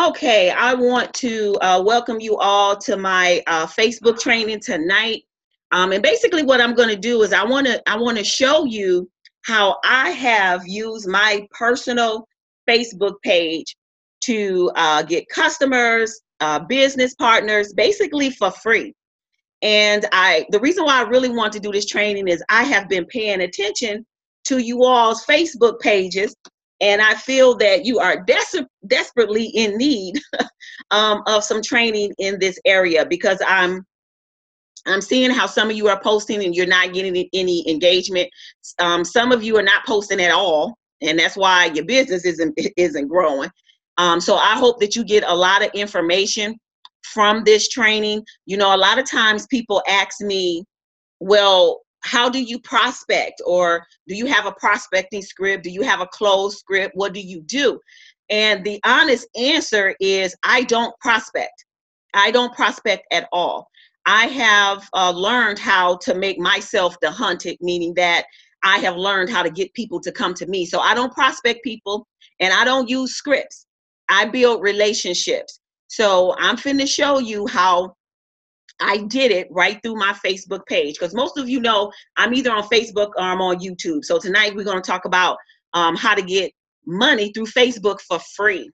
Okay, I want to welcome you all to my Facebook training tonight. And basically, what I'm going to do is I want to show you how I have used my personal Facebook page to get customers, business partners, basically for free. And the reason why I really want to do this training is I have been paying attention to you all's Facebook pages, and I feel that you are desperately in need of some training in this area because I'm seeing how some of you are posting and you're not getting any engagement. Some of you are not posting at all, and that's why your business isn't growing. So I hope that you get a lot of information from this training. You know, a lot of times people ask me, well, how do you prospect? Or do you have a prospecting script? Do you have a closed script? What do you do? And the honest answer is I don't prospect. I don't prospect at all. I have learned how to make myself the hunted, meaning that I have learned how to get people to come to me. So I don't prospect people and I don't use scripts. I build relationships. So I'm finna show you how I did it right through my Facebook page, because most of you know I'm either on Facebook or I'm on YouTube. So tonight we're going to talk about how to get money through Facebook for free.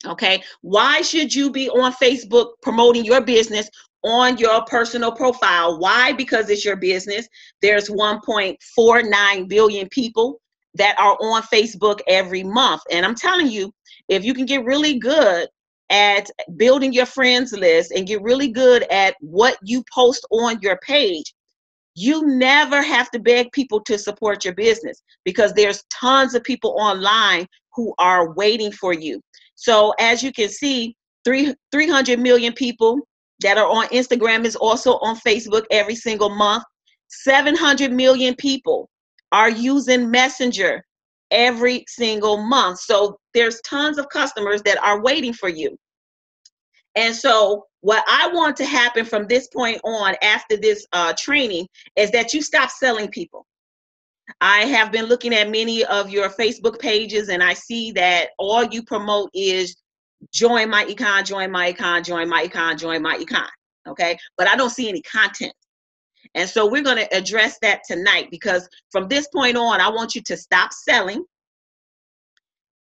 Okay, why should you be on Facebook promoting your business on your personal profile? Why? Because it's your business. There's 1.49 billion people that are on Facebook every month. And I'm telling you, if you can get really good at building your friends list and get really good at what you post on your page, you never have to beg people to support your business because there's tons of people online who are waiting for you. So as you can see, 300 million people that are on Instagram is also on Facebook every single month. 700 million people are using Messenger every single month. So there's tons of customers that are waiting for you. And so what I want to happen from this point on after this training is that you stop selling people. I have been looking at many of your Facebook pages and I see that all you promote is join my econ, join my econ, join my econ, join my econ. Okay. But I don't see any content. And so we're going to address that tonight because from this point on, I want you to stop selling.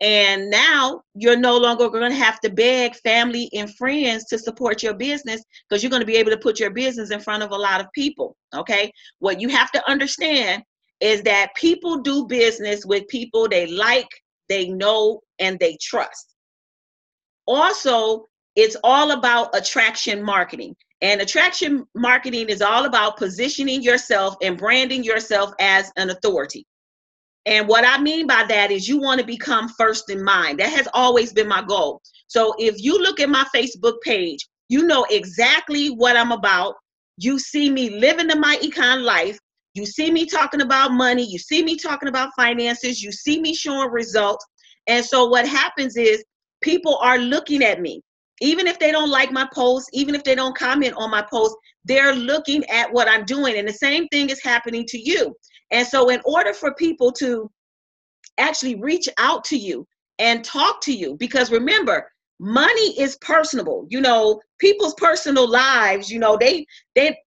And now you're no longer going to have to beg family and friends to support your business because you're going to be able to put your business in front of a lot of people. Okay. What you have to understand is that people do business with people they like, they know, and they trust. Also, it's all about attraction marketing. And attraction marketing is all about positioning yourself and branding yourself as an authority. And what I mean by that is you want to become first in mind. That has always been my goal. So if you look at my Facebook page, you know exactly what I'm about. You see me living the my econ life. You see me talking about money. You see me talking about finances. You see me showing results. And so what happens is people are looking at me. Even if they don't like my posts, even if they don't comment on my posts, they're looking at what I'm doing. And the same thing is happening to you. And so in order for people to actually reach out to you and talk to you, because remember, money is personable. You know, people's personal lives, you know,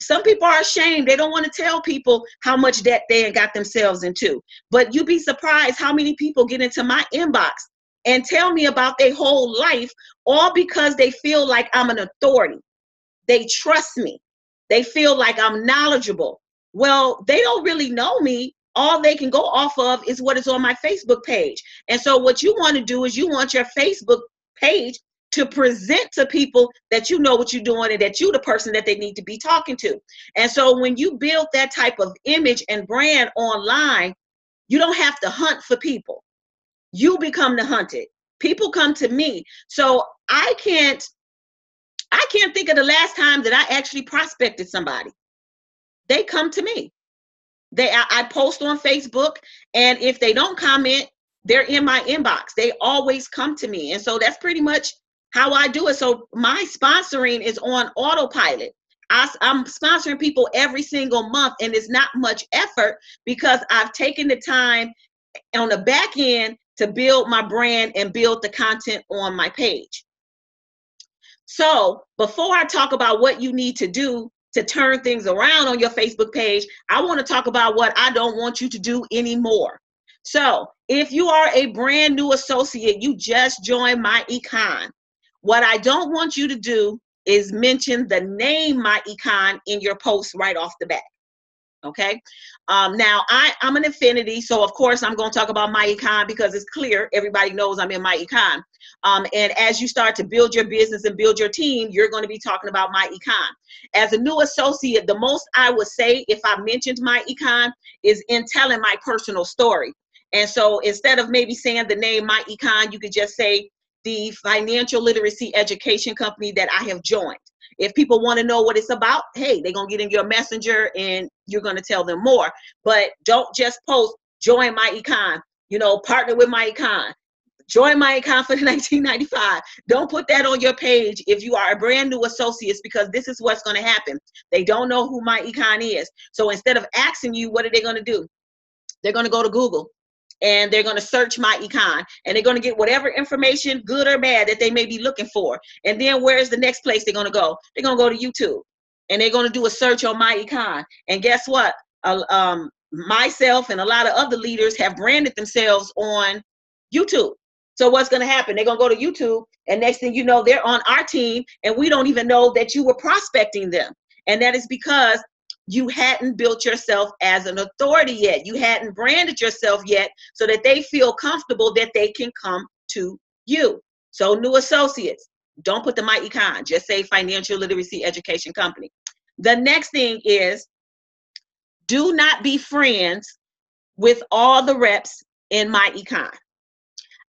some people are ashamed. They don't want to tell people how much debt they got themselves into. But you'd be surprised how many people get into my inbox and tell me about their whole life, all because they feel like I'm an authority. They trust me. They feel like I'm knowledgeable. Well, they don't really know me. All they can go off of is what is on my Facebook page. And so what you want to do is you want your Facebook page to present to people that you know what you're doing and that you're the person that they need to be talking to. And so when you build that type of image and brand online, you don't have to hunt for people. You become the hunted. People come to me. So I can't think of the last time that I actually prospected somebody. They come to me. I post on Facebook, and if they don't comment, they're in my inbox. They always come to me. And so that's pretty much how I do it. So my sponsoring is on autopilot. I'm sponsoring people every single month, and it's not much effort because I've taken the time on the back end to build my brand and build the content on my page. So before I talk about what you need to do to turn things around on your Facebook page, I want to talk about what I don't want you to do anymore. So if you are a brand new associate, you just joined My Econ, what I don't want you to do is mention the name My Econ in your post right off the bat. Okay. Now I'm an affinity, so of course I'm going to talk about My Econ because it's clear everybody knows I'm in My Econ. And as you start to build your business and build your team, you're going to be talking about My Econ. As a new associate, the most I would say if I mentioned My Econ is in telling my personal story. And so instead of maybe saying the name My Econ, you could just say the financial literacy education company that I have joined. If people want to know what it's about, hey, they're going to get in your messenger and you're going to tell them more. But don't just post, join My Econ, partner with My Econ, join My Econ for the 1995. Don't put that on your page if you are a brand new associate, because this is what's going to happen. They don't know who My Econ is. So instead of asking you, what are they going to do? They're going to go to Google and they're going to search My Econ, and they're going to get whatever information, good or bad, that they may be looking for. And then where's the next place they're going to go? They're going to go to YouTube, and they're going to do a search on My Econ. And guess what? Myself and a lot of other leaders have branded themselves on YouTube. So what's going to happen? They're going to go to YouTube, and next thing you know, they're on our team, and we don't even know that you were prospecting them. And that is because you hadn't built yourself as an authority yet. You hadn't branded yourself yet so that they feel comfortable that they can come to you. So new associates, don't put the My Econ, just say financial literacy education company. The next thing is, do not be friends with all the reps in My Econ.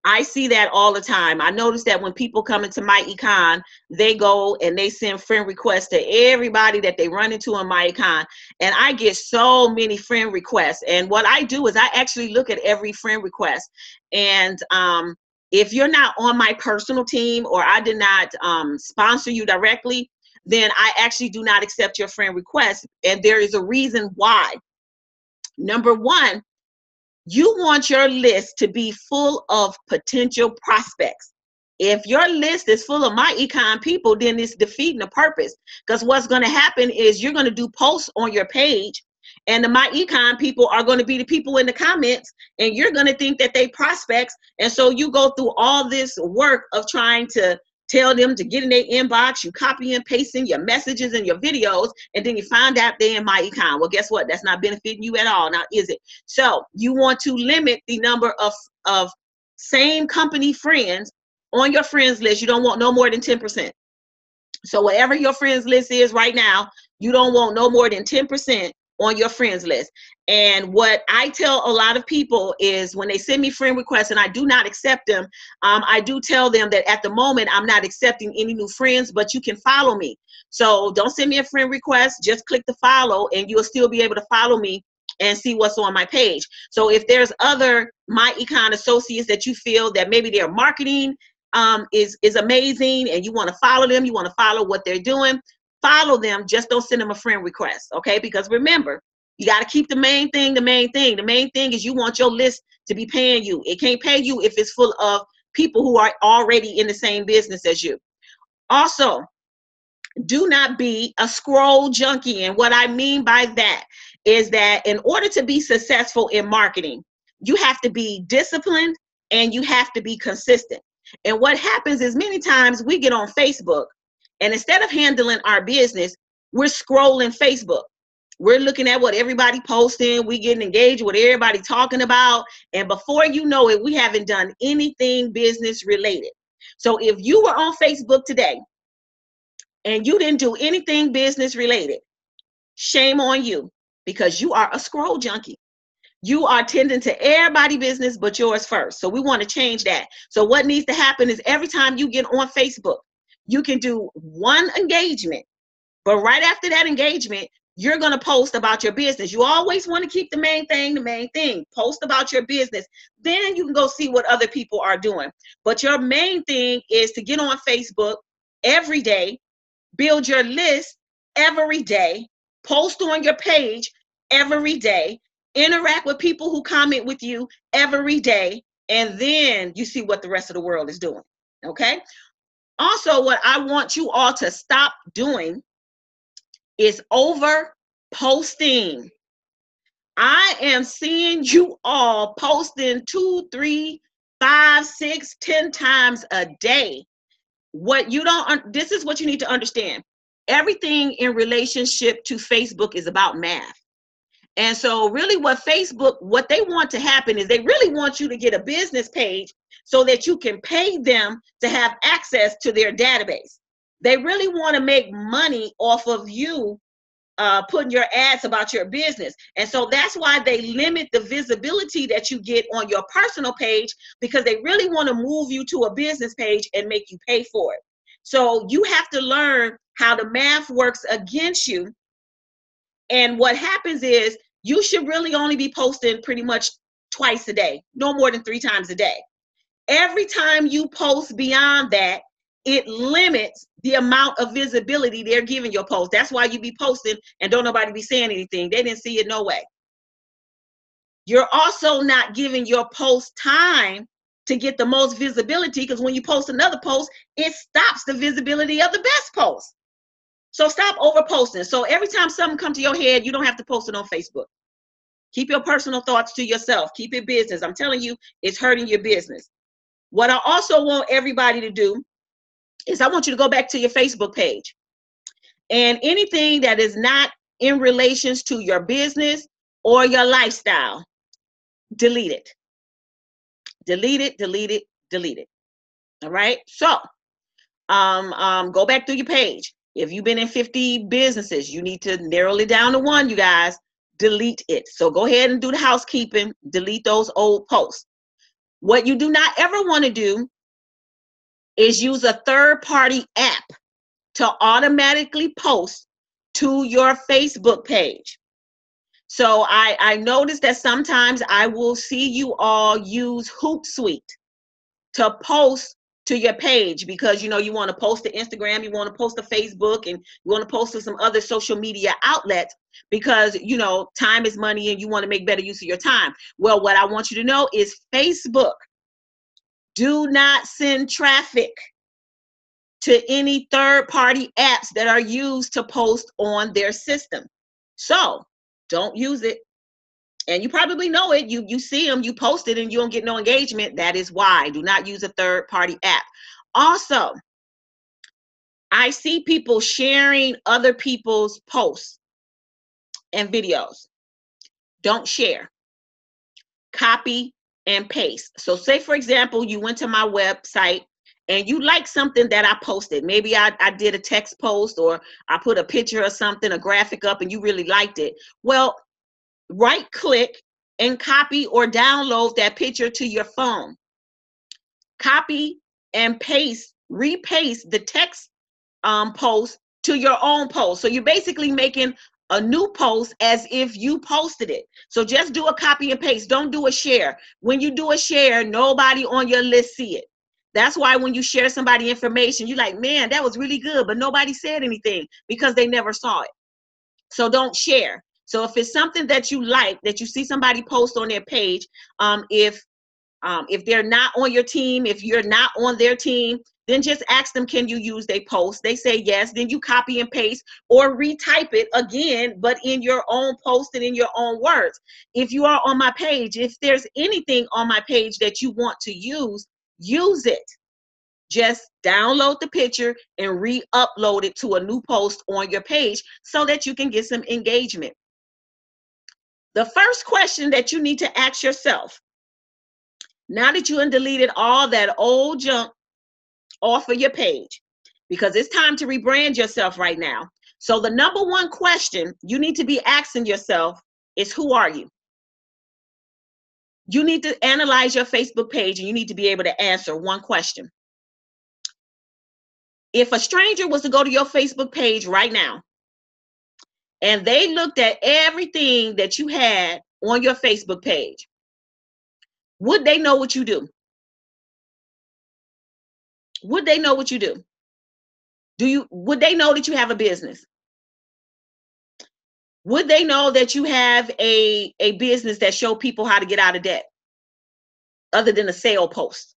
I see that all the time. I notice that when people come into My Econ, they go and they send friend requests to everybody that they run into on My Econ. And I get so many friend requests. And what I do is I actually look at every friend request. And if you're not on my personal team, or I did not sponsor you directly, then I actually do not accept your friend request. And there is a reason why. Number one, you want your list to be full of potential prospects. If your list is full of My Econ people, then it's defeating the purpose. Because what's going to happen is you're going to do posts on your page, and the My Econ people are going to be the people in the comments, and you're going to think that they prospects. And so you go through all this work of trying to tell them to get in their inbox, you copy and pasting your messages and your videos, and then you find out they're in My Econ. Well, guess what? That's not benefiting you at all, now is it? So you want to limit the number of same company friends on your friends list. You don't want no more than 10%. So whatever your friends list is right now, you don't want no more than 10% on your friends list. And what I tell a lot of people is when they send me friend requests and I do not accept them, I do tell them that at the moment I'm not accepting any new friends, but you can follow me. So don't send me a friend request, just click the follow and you'll still be able to follow me and see what's on my page. So if there's other My Econ associates that you feel that maybe their marketing is amazing and you want to follow them, you want to follow what they're doing, follow them, just don't send them a friend request, okay? Because remember, you got to keep the main thing the main thing. The main thing is you want your list to be paying you. It can't pay you if it's full of people who are already in the same business as you. Also, do not be a scroll junkie. And what I mean by that is that in order to be successful in marketing, you have to be disciplined and you have to be consistent. And what happens is many times we get on Facebook, and instead of handling our business, we're scrolling Facebook. We're looking at what everybody posting. We getting engaged with everybody talking about. And before you know it, we haven't done anything business related. So if you were on Facebook today and you didn't do anything business related, shame on you, because you are a scroll junkie. You are tending to everybody's business but yours first. So we want to change that. So what needs to happen is every time you get on Facebook, you can do one engagement, but right after that engagement, you're going to post about your business. You always want to keep the main thing the main thing. Post about your business. Then you can go see what other people are doing. But your main thing is to get on Facebook every day, build your list every day, post on your page every day, interact with people who comment with you every day, and then you see what the rest of the world is doing. Okay. Also, what I want you all to stop doing is over posting. I am seeing you all posting 2, 3, 5, 6, 10 times a day. What you don't, this is what you need to understand. Everything in relationship to Facebook is about math. And so really what Facebook, what they want to happen is they really want you to get a business page so that you can pay them to have access to their database. They really want to make money off of you putting your ads about your business. And so that's why they limit the visibility that you get on your personal page, because they really want to move you to a business page and make you pay for it. So you have to learn how the math works against you. And what happens is you should really only be posting pretty much twice a day, no more than 3 times a day. Every time you post beyond that, it limits the amount of visibility they're giving your post. That's why you be posting and don't nobody be saying anything. They didn't see it no way. You're also not giving your post time to get the most visibility, because when you post another post, it stops the visibility of the best post. So stop over posting. So every time something comes to your head, you don't have to post it on Facebook. Keep your personal thoughts to yourself. Keep it business. I'm telling you, it's hurting your business. What I also want everybody to do is I want you to go back to your Facebook page, and anything that is not in relations to your business or your lifestyle, delete it. Delete it, delete it, delete it. All right. So go back through your page. If you've been in 50 businesses, you need to narrow it down to 1, you guys. Delete it. So go ahead and do the housekeeping. Delete those old posts. What you do not ever want to do is use a third-party app to automatically post to your Facebook page. So I noticed that sometimes I will see you all use Hootsuite to post to your page, because you want to post to Instagram, you want to post to Facebook, and you want to post to some other social media outlets, because time is money and you want to make better use of your time. Well, what I want you to know is Facebook, do not send traffic to any third-party apps that are used to post on their system. So don't use it. And you probably know it. You see them, you post it, and you don't get no engagement. That is why. Do not use a third-party app. Also, I see people sharing other people's posts and videos. Don't share. Copy and paste. So say, for example, you went to my website and you like something that I posted. Maybe I did a text post, or I put a picture or something, a graphic up, and you really liked it. Well, right click and copy or download that picture to your phone. Copy and paste, repaste the text post to your own post. So you're basically making a new post as if you posted it. So just do a copy and paste. Don't do a share. When you do a share, nobody on your list see it. That's why when you share somebody information, you're like, man, that was really good, but nobody said anything, because they never saw it. So don't share. So if it's something that you like, that you see somebody post on their page, if they're not on your team, if you're not on their team, then just ask them, can you use their post? They say yes, then you copy and paste or retype it again, but in your own post and in your own words. If you are on my page, if there's anything on my page that you want to use it. Just download the picture and re-upload it to a new post on your page so that you can get some engagement. The first question that you need to ask yourself, now that you have deleted all that old junk off of your page, because it's time to rebrand yourself right now. So the number one question you need to be asking yourself is, who are you? You need to analyze your Facebook page, and you need to be able to answer one question. If a stranger was to go to your Facebook page right now and they looked at everything that you had on your Facebook page, would they know what you do? Would they know what you do? Would they know that you have a business? Would they know that you have a business that show people how to get out of debt? other than a sale post?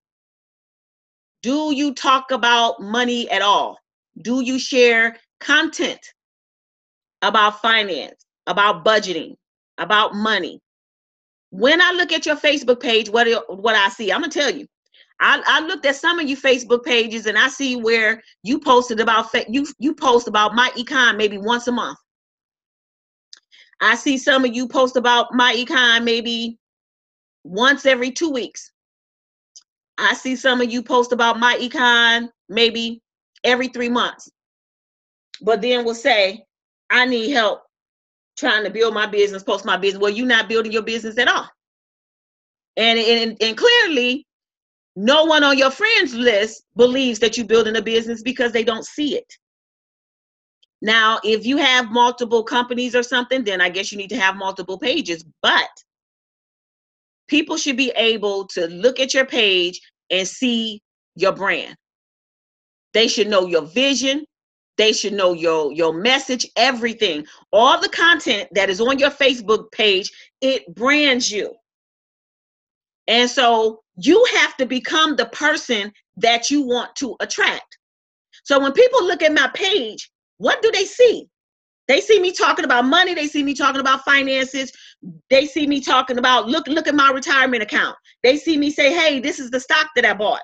Do you talk about money at all? Do you share content about finance, about budgeting, about money? When I look at your Facebook page, what I see, I'm gonna tell you. I looked at some of you Facebook pages and I see where you posted about you post about my econ maybe once a month. I see some of you post about my econ maybe once every 2 weeks. I see some of you post about my econ maybe every 3 months. But then will say, I need help trying to build my business, post my business. Well, you're not building your business at all. And clearly, no one on your friends list believes that you're building a business because they don't see it. Now, if you have multiple companies or something, then I guess you need to have multiple pages. But people should be able to look at your page and see your brand. They should know your vision. They should know your message, everything. All the content that is on your Facebook page, it brands you. And so you have to become the person that you want to attract. So when people look at my page, what do they see? They see me talking about money. They see me talking about finances. They see me talking about, look at my retirement account. They see me say, hey, this is the stock that I bought.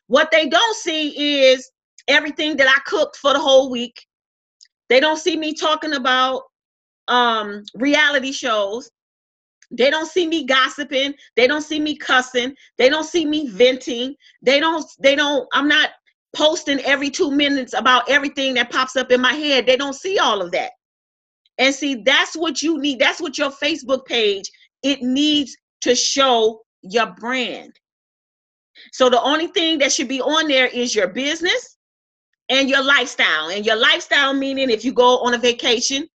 What they don't see is everything that I cooked for the whole week. They don't see me talking about reality shows. They don't see me gossiping. They don't see me cussing. They don't see me venting. I'm not posting every 2 minutes about everything that pops up in my head. They don't see all of that. And see, that's what you need. That's what your Facebook page, it needs to show your brand. So the only thing that should be on there is your business and your lifestyle. And your lifestyle meaning if you go on a vacation,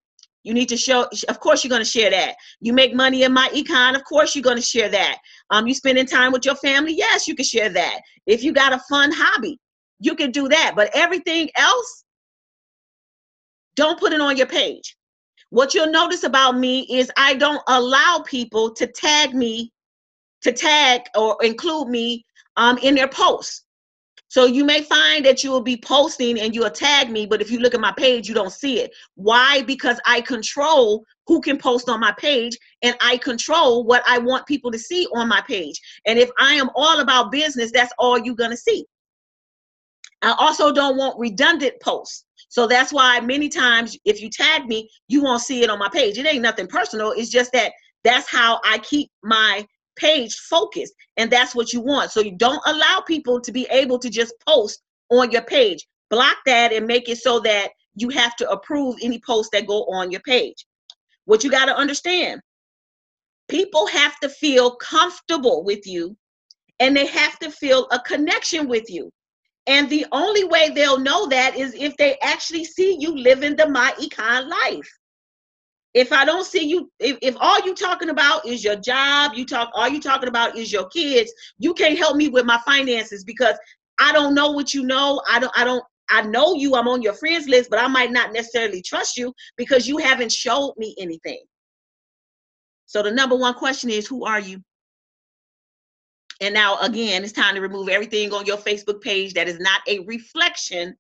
you need to show, of course, you're going to share that. You make money in my econ, of course, you're going to share that. You spending time with your family, yes, you can share that. If you got a fun hobby, you can do that. But everything else, don't put it on your page. What you'll notice about me is I don't allow people to tag or include me in their posts. So you may find that you will be posting and you'll tag me, but if you look at my page, you don't see it. Why? Because I control who can post on my page and I control what I want people to see on my page. And if I am all about business, that's all you're going to see. I also don't want redundant posts. So that's why many times if you tag me, you won't see it on my page. It ain't nothing personal. It's just that that's how I keep my page focused, and that's what you want. So you don't allow people to be able to just post on your page. Block that and make it so that you have to approve any posts that go on your page. What you got to understand, people have to feel comfortable with you and they have to feel a connection with you. And the only way they'll know that is if they actually see you living the my econ life. If I don't see you, if all you talking about is your job, all you talking about is your kids, you can't help me with my finances because I don't know what you know. I know you, I'm on your friends list, but I might not necessarily trust you because you haven't showed me anything. So the number one question is, who are you? And now again, it's time to remove everything on your Facebook page that is not a reflection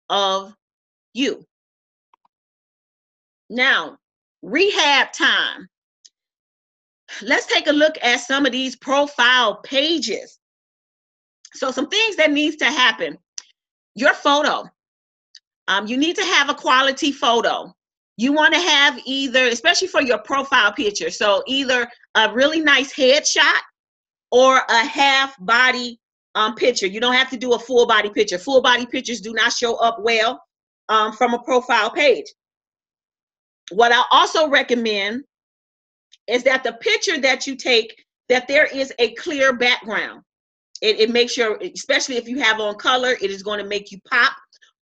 of you. Now, rehab time. Let's take a look at some of these profile pages. So some things that needs to happen. Your photo. You need to have a quality photo. You want to have either, especially for your profile picture, so either a really nice headshot or a half body picture. You don't have to do a full body picture. Full body pictures do not show up well from a profile page. What I also recommend is that the picture that you take, that there is a clear background. It makes sure, especially if you have on color, it is going to make you pop.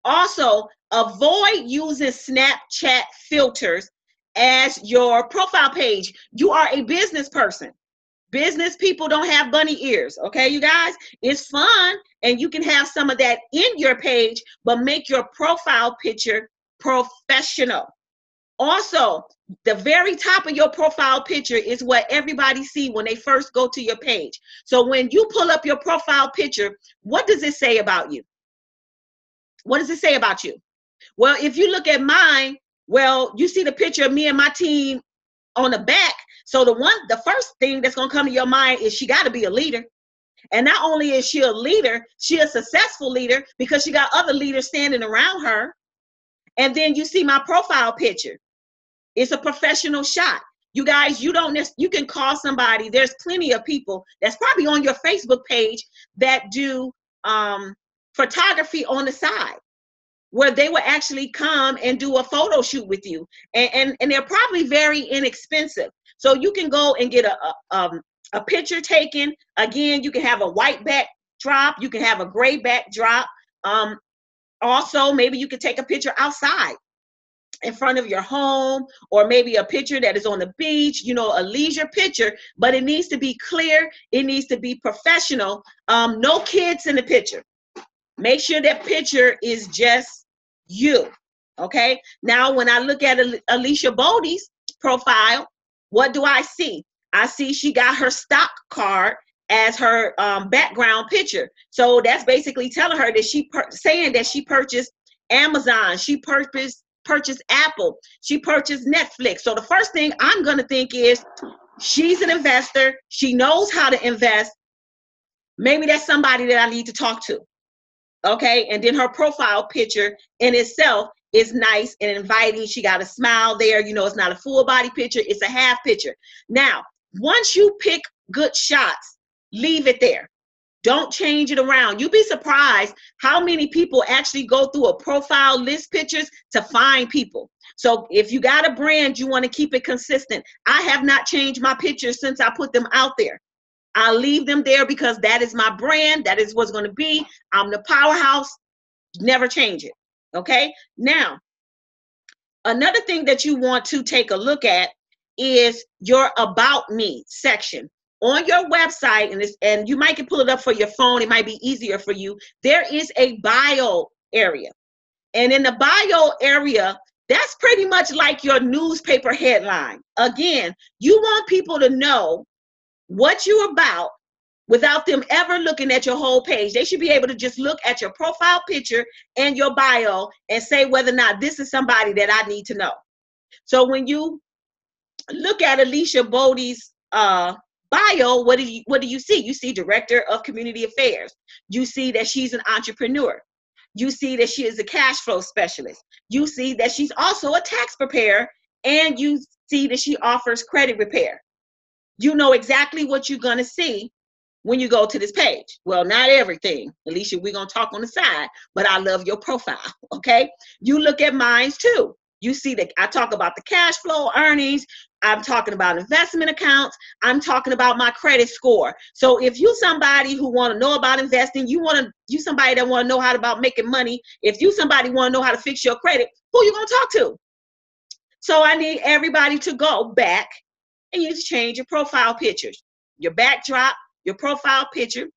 Also, avoid using Snapchat filters as your profile page. You are a business person. Business people don't have bunny ears, okay, you guys? It's fun, and you can have some of that in your page, but make your profile picture professional. Also, the very top of your profile picture is what everybody see when they first go to your page. So when you pull up your profile picture, what does it say about you? What does it say about you? Well, if you look at mine, well, you see the picture of me and my team on the back. So the first thing that's going to come to your mind is she got to be a leader. And not only is she a leader, she a successful leader because she got other leaders standing around her. And then you see my profile picture. It's a professional shot. You guys, you can call somebody. There's plenty of people that's probably on your Facebook page that do photography on the side, where they will actually come and do a photo shoot with you. And they're probably very inexpensive. So you can go and get a picture taken. Again, you can have a white backdrop. You can have a gray backdrop. Also, maybe you could take a picture outside in front of your home, or maybe a picture that is on the beach, a leisure picture, but it needs to be clear. It needs to be professional. No kids in the picture. Make sure that picture is just you. Okay. Now, when I look at Alicia Bodie's profile, what do I see? I see she got her stock card as her background picture. So that's basically telling her that saying that she purchased Amazon, she purchased Apple, she purchased Netflix. So the first thing I'm going to think is she's an investor. She knows how to invest. Maybe that's somebody that I need to talk to. Okay. And then her profile picture in itself is nice and inviting. She got a smile there. It's not a full body picture. It's a half picture. Now, once you pick good shots, leave it there. Don't change it around. You'd be surprised how many people actually go through a profile, list pictures to find people. So if you got a brand, you want to keep it consistent. I have not changed my pictures since I put them out there. I'll leave them there because that is my brand. That is what's going to be. I'm the powerhouse. Never change it. Okay. Now, another thing that you want to take a look at is your About Me section. On your website, and you might can pull it up for your phone. It might be easier for you. There is a bio area. And in the bio area, that's pretty much like your newspaper headline. Again, you want people to know what you're about without them ever looking at your whole page. They should be able to just look at your profile picture and your bio and say whether or not this is somebody that I need to know. So when you look at Alicia Bodie's bio, what do you see? You see Director of Community Affairs. You see that she's an entrepreneur. You see that she is a cash flow specialist. You see that she's also a tax preparer, and you see that she offers credit repair. You know exactly what you're going to see when you go to this page. Well, not everything, Alicia, we're going to talk on the side, but I love your profile, okay? You look at mine too. You see that I talk about the cash flow earnings. I'm talking about investment accounts. I'm talking about my credit score. So if you somebody who want to know about investing, you somebody that want to know how about making money, if you somebody want to know how to fix your credit, who you going to talk to? So I need everybody to go back and you just change your profile pictures, your backdrop, your profile picture.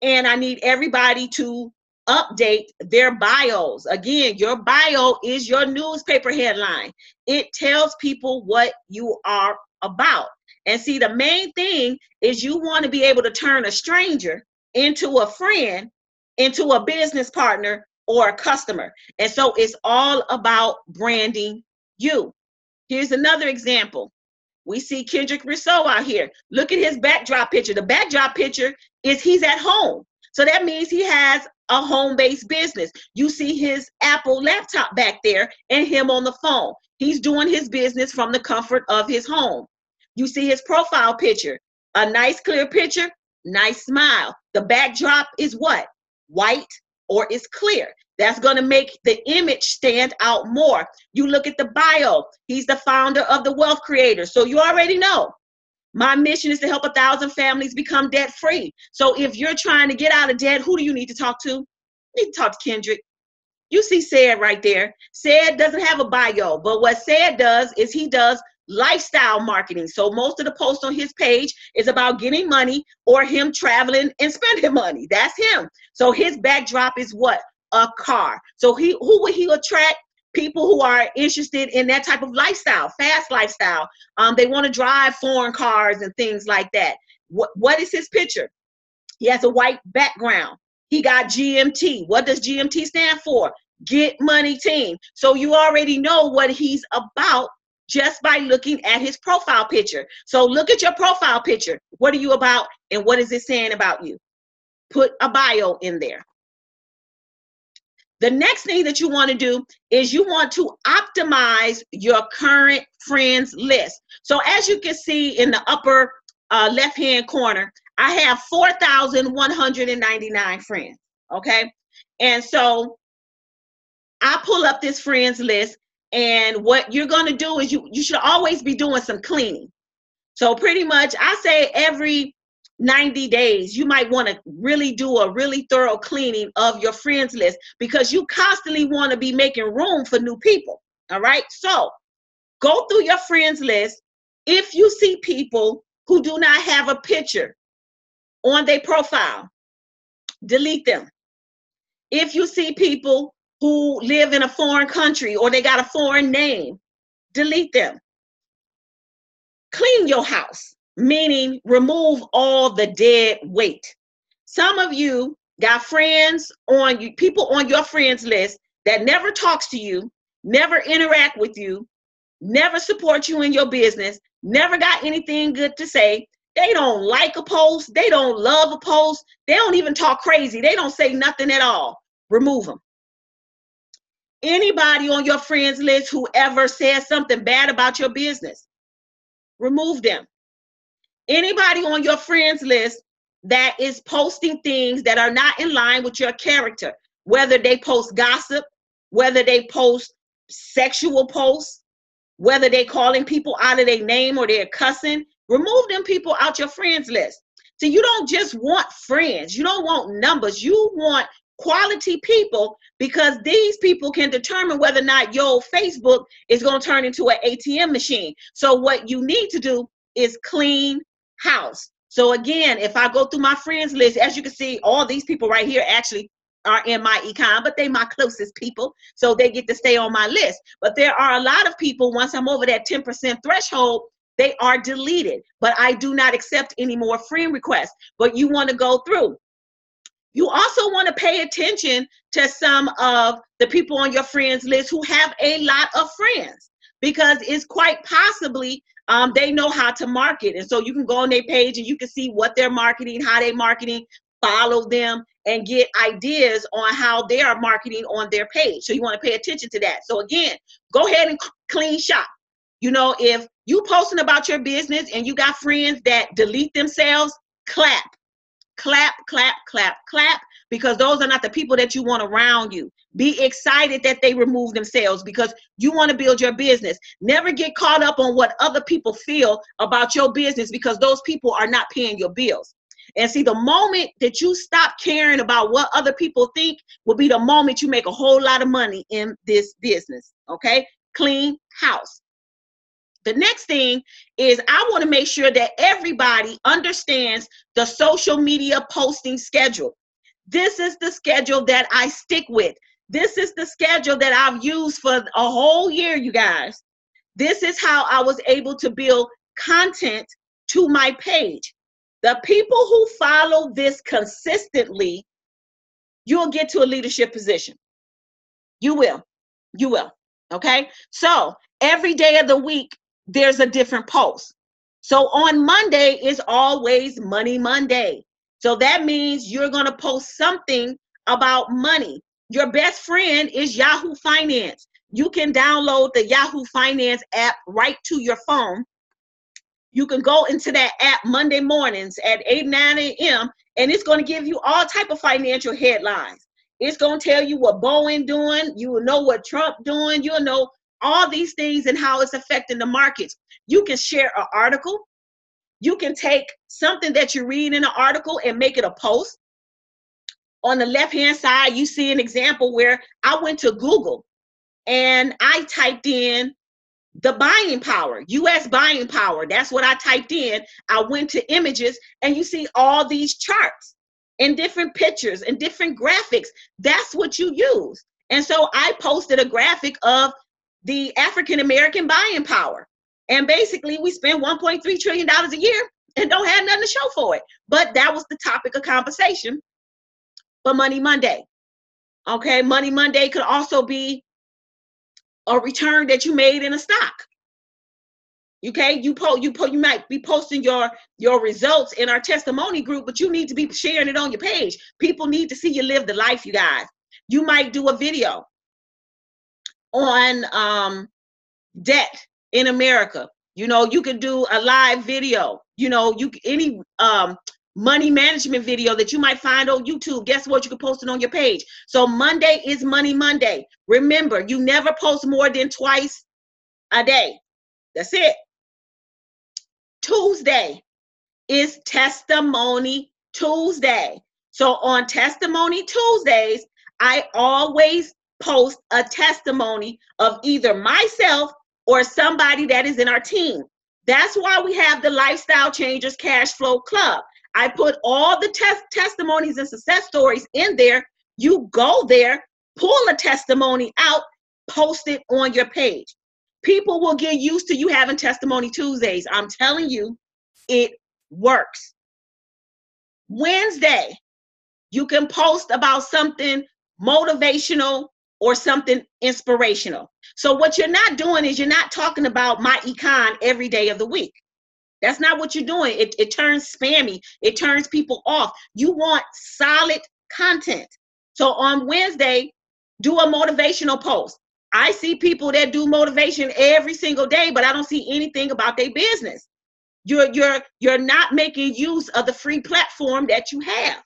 And I need everybody to update their bios. Again, your bio is your newspaper headline. It tells people what you are about. And see, the main thing is you want to be able to turn a stranger into a friend, into a business partner, or a customer. And so it's all about branding you. Here's another example. We see Kendrick Rousseau out here. Look at his backdrop picture. The backdrop picture is he's at home. So that means he has a home-based business. You see his Apple laptop back there and him on the phone. He's doing his business from the comfort of his home. You see his profile picture, a nice clear picture, nice smile. The backdrop is what? White or it's clear. That's going to make the image stand out more. You look at the bio. He's the founder of the Wealth Creator. So you already know. My mission is to help 1,000 families become debt-free. So if you're trying to get out of debt, who do you need to talk to? You need to talk to Kendrick. You see Said right there. Said doesn't have a bio, but what Said does is he does lifestyle marketing. So most of the posts on his page is about getting money or him traveling and spending money. That's him. So his backdrop is what? A car. So who would he attract? people who are interested in that type of lifestyle, fast lifestyle. They want to drive foreign cars and things like that. What is his picture? He has a white background. He got GMT. What does GMT stand for? Get Money Team. So you already know what he's about just by looking at his profile picture. So look at your profile picture. What are you about and what is it saying about you? Put a bio in there. The next thing that you want to do is you want to optimize your current friends list. So as you can see in the upper left-hand corner, I have 4,199 friends, okay? And so I pull up this friends list, and what you're going to do is you should always be doing some cleaning. So pretty much I say every 90 days, you might want to really do a really thorough cleaning of your friends list because you constantly want to be making room for new people. All right. So go through your friends list. If you see people who do not have a picture on their profile, delete them. If you see people who live in a foreign country or they got a foreign name, delete them. Clean your house, meaning remove all the dead weight. Some of you got friends on you, people on your friends list that never talks to you, never interact with you, never support you in your business, never got anything good to say. They don't like a post. They don't love a post. They don't even talk crazy. They don't say nothing at all. Remove them. Anybody on your friends list who ever says something bad about your business, remove them. Anybody on your friends list that is posting things that are not in line with your character, whether they post gossip, whether they post sexual posts, whether they calling people out of their name or they're cussing, remove them people out your friends list. So you don't just want friends. You don't want numbers. You want quality people because these people can determine whether or not your Facebook is going to turn into an ATM machine. So what you need to do is clean house. So again, if I go through my friends list, as you can see, all these people right here actually are in my econ, but they my closest people, so they get to stay on my list. But there are a lot of people, once I'm over that 10% threshold, they are deleted, but I do not accept any more friend requests. But you want to go through. You also want to pay attention to some of the people on your friends list who have a lot of friends, because it's quite possibly they know how to market. And so you can go on their page and you can see what they're marketing, how they're marketing, follow them and get ideas on how they are marketing on their page. So you want to pay attention to that. So again, go ahead and clean shop. You know, if you posting about your business and you got friends that delete themselves, clap. Clap, clap, clap, clap, because those are not the people that you want around you. Be excited that they remove themselves because you want to build your business. Never get caught up on what other people feel about your business because those people are not paying your bills. And see, the moment that you stop caring about what other people think will be the moment you make a whole lot of money in this business. Okay? Clean house. The next thing is I want to make sure that everybody understands the social media posting schedule. This is the schedule that I stick with. This is the schedule that I've used for a whole year, you guys. This is how I was able to build content to my page. The people who follow this consistently, you'll get to a leadership position. You will. You will. Okay? So every day of the week, there's a different post. So on Monday is always Money Monday. So that means you're going to post something about money. Your best friend is Yahoo Finance. You can download the Yahoo Finance app right to your phone. You can go into that app Monday mornings at 8, 9 a.m. and it's going to give you all type of financial headlines. It's going to tell you what Boeing doing. You will know what Trump doing. You'll know all these things and how it's affecting the markets. You can share an article. You can take something that you read in an article and make it a post. On the left-hand side, you see an example where I went to Google and I typed in the buying power, U.S. buying power. That's what I typed in. I went to images and you see all these charts and different pictures and different graphics. That's what you use. And so I posted a graphic of the African American buying power. And basically we spend $1.3 trillion a year and don't have nothing to show for it. But that was the topic of conversation for Money Monday. Okay, Money Monday could also be a return that you made in a stock. Okay, you might be posting your results in our testimony group, but you need to be sharing it on your page. People need to see you live the life, you guys. You might do a video on debt in America. You know, you could do a live video. You know, any money management video that you might find on YouTube. Guess what? You can post it on your page. So Monday is Money Monday. Remember, you never post more than twice a day. That's it. Tuesday is Testimony Tuesday. So on Testimony Tuesdays, I always post a testimony of either myself or somebody that is in our team. That's why we have the Lifestyle Changers Cash Flow Club. I put all the testimonies and success stories in there. You go there, pull a testimony out, post it on your page. People will get used to you having Testimony Tuesdays. I'm telling you, it works. Wednesday, you can post about something motivational or something inspirational. So what you're not doing is you're not talking about my econ every day of the week. That's not what you're doing. It turns spammy. It turns people off. You want solid content. So on Wednesday, do a motivational post. I see people that do motivation every single day, but I don't see anything about their business. You're not making use of the free platform that you have.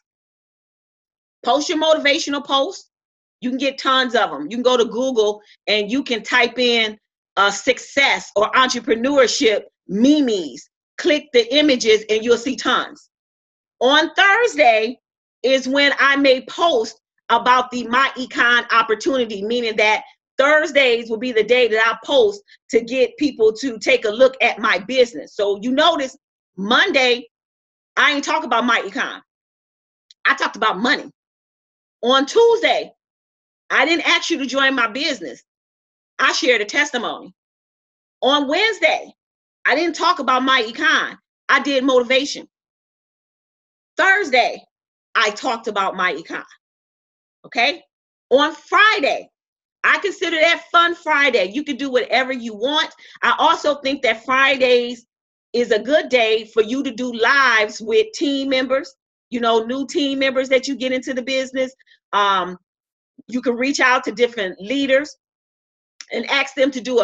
Post your motivational posts. You can get tons of them. You can go to Google and you can type in success or entrepreneurship memes. Click the images and you'll see tons. On Thursday is when I may post about the My Econ opportunity, meaning that Thursdays will be the day that I post to get people to take a look at my business. So you notice Monday, I ain't talk about My Econ. I talked about money. On Tuesday, I didn't ask you to join my business. I shared a testimony. On Wednesday, I didn't talk about My Econ. I did motivation. Thursday, I talked about My Econ. Okay? On Friday, I consider that Fun Friday. You can do whatever you want. I also think that Fridays is a good day for you to do lives with team members, you know, new team members that you get into the business. You can reach out to different leaders and ask them to do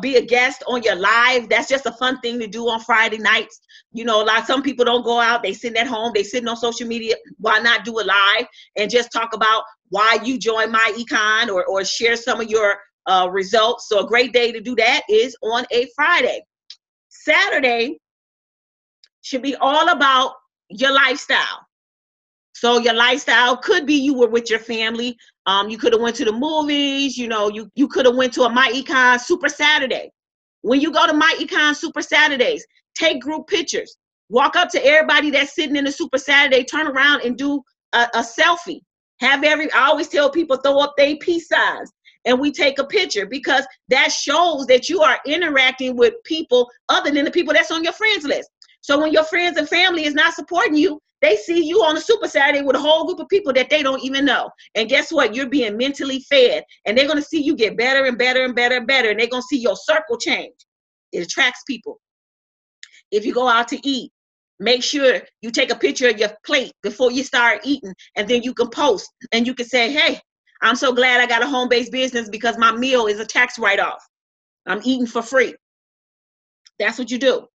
be a guest on your live. That's just a fun thing to do on Friday nights. You know, some people don't go out, they sit at home, they sitting on social media. Why not do a live and just talk about why you joined My Econ or share some of your results? So a great day to do that is on a Friday. Saturday should be all about your lifestyle. So your lifestyle could be you were with your family. You could have went to the movies. You know, you could have went to a My Econ Super Saturday. When you go to My Econ Super Saturdays, take group pictures. Walk up to everybody that's sitting in the Super Saturday, turn around and do a selfie. I always tell people, throw up their peace signs and we take a picture, because that shows that you are interacting with people other than the people that's on your friends list. So when your friends and family is not supporting you, they see you on a Super Saturday with a whole group of people that they don't even know. And guess what? You're being mentally fed. And they're going to see you get better and better and better and better. And they're going to see your circle change. It attracts people. If you go out to eat, make sure you take a picture of your plate before you start eating. And then you can post. And you can say, hey, I'm so glad I got a home-based business because my meal is a tax write-off. I'm eating for free. That's what you do.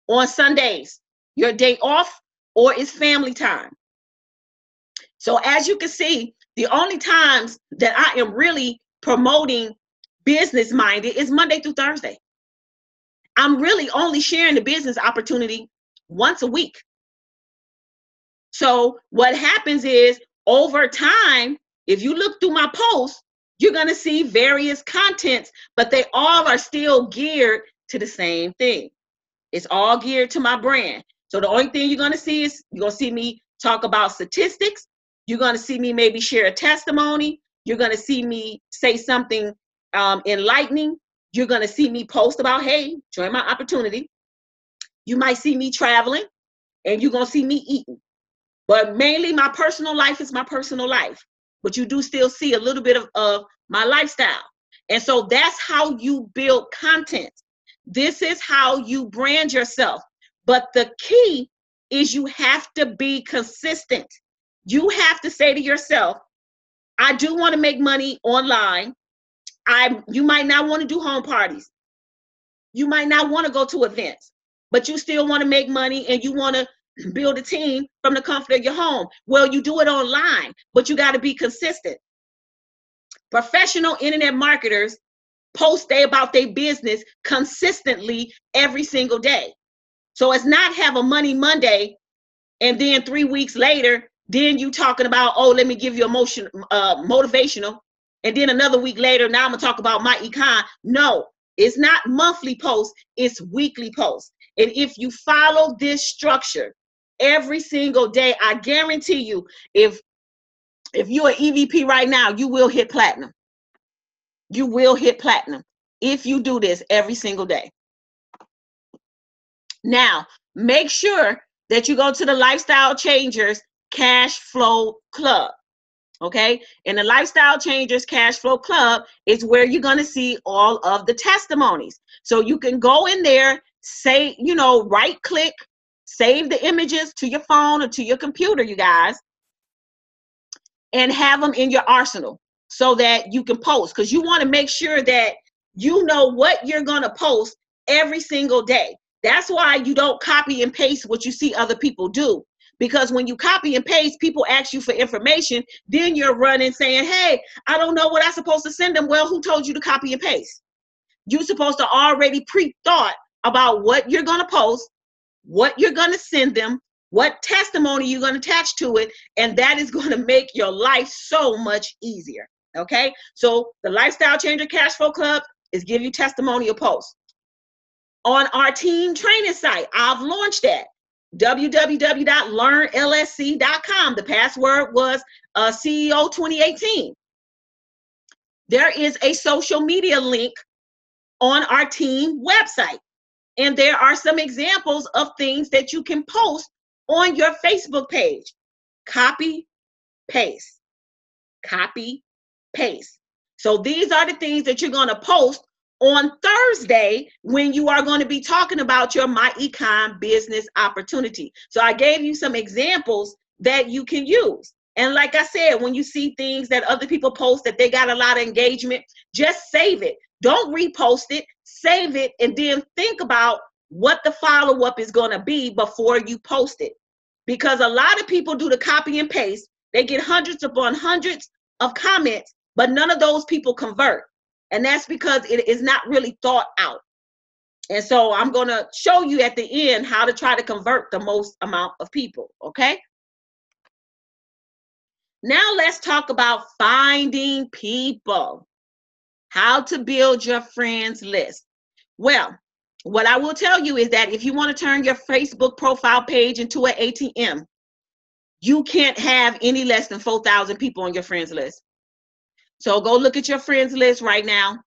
On Sundays, your day off, or it's family time. So as you can see, the only times that I am really promoting business minded is Monday through Thursday. I'm really only sharing the business opportunity once a week. So what happens is over time, if you look through my posts, you're going to see various contents, but they all are still geared to the same thing. It's all geared to my brand. So the only thing you're going to see is you're going to see me talk about statistics. You're going to see me maybe share a testimony. You're going to see me say something enlightening. You're going to see me post about, hey, join my opportunity. You might see me traveling, and you're going to see me eating. But mainly my personal life is my personal life. But you do still see a little bit of my lifestyle. And so that's how you build content. This is how you brand yourself. But the key is you have to be consistent. You have to say to yourself, I do want to make money online. You might not want to do home parties. You might not want to go to events, but you still want to make money and you want to build a team from the comfort of your home. Well, you do it online, but you got to be consistent. Professional internet marketers post about their business consistently every single day. So it's not have a Money Monday and then 3 weeks later, then you talking about, oh, let me give you motivational. And then another week later, now I'm gonna talk about my econ. No, it's not monthly posts, it's weekly posts. And if you follow this structure every single day, I guarantee you, if you're an EVP right now, you will hit platinum. You will hit platinum if you do this every single day. Now, make sure that you go to the Lifestyle Changers Cash Flow Club. Okay, and the Lifestyle Changers Cash Flow Club is where you're going to see all of the testimonies. So you can go in there, say, right click, save the images to your phone or to your computer, you guys, and have them in your arsenal so that you can post, because you want to make sure that you know what you're going to post every single day. That's why you don't copy and paste what you see other people do. Because when you copy and paste, people ask you for information, then you're running saying, hey, I don't know what I'm supposed to send them. Well, who told you to copy and paste? You're supposed to already pre-thought about what you're going to post, what you're going to send them, what testimony you're going to attach to it, and that is going to make your life so much easier. Okay? So the Lifestyle Changer Cash Flow Club is give you testimonial posts. On our team training site, I've launched that. www.learnlsc.com. The password was CEO 2018. There is a social media link on our team website. And there are some examples of things that you can post on your Facebook page. Copy, paste. Copy, paste. So these are the things that you're going to post on Thursday when you are going to be talking about your My Econ business opportunity. So I gave you some examples that you can use. And like I said, when you see things that other people post that they got a lot of engagement, just save it. Don't repost it, save it, and then think about what the follow-up is going to be before you post it. Because a lot of people do the copy and paste. They get hundreds upon hundreds of comments, but none of those people convert. And that's because it is not really thought out. And so I'm going to show you at the end how to try to convert the most amount of people, okay? Now let's talk about finding people. How to build your friends list. Well, what I will tell you is that if you want to turn your Facebook profile page into an ATM, you can't have any less than 4,000 people on your friends list. So go look at your friends list right now.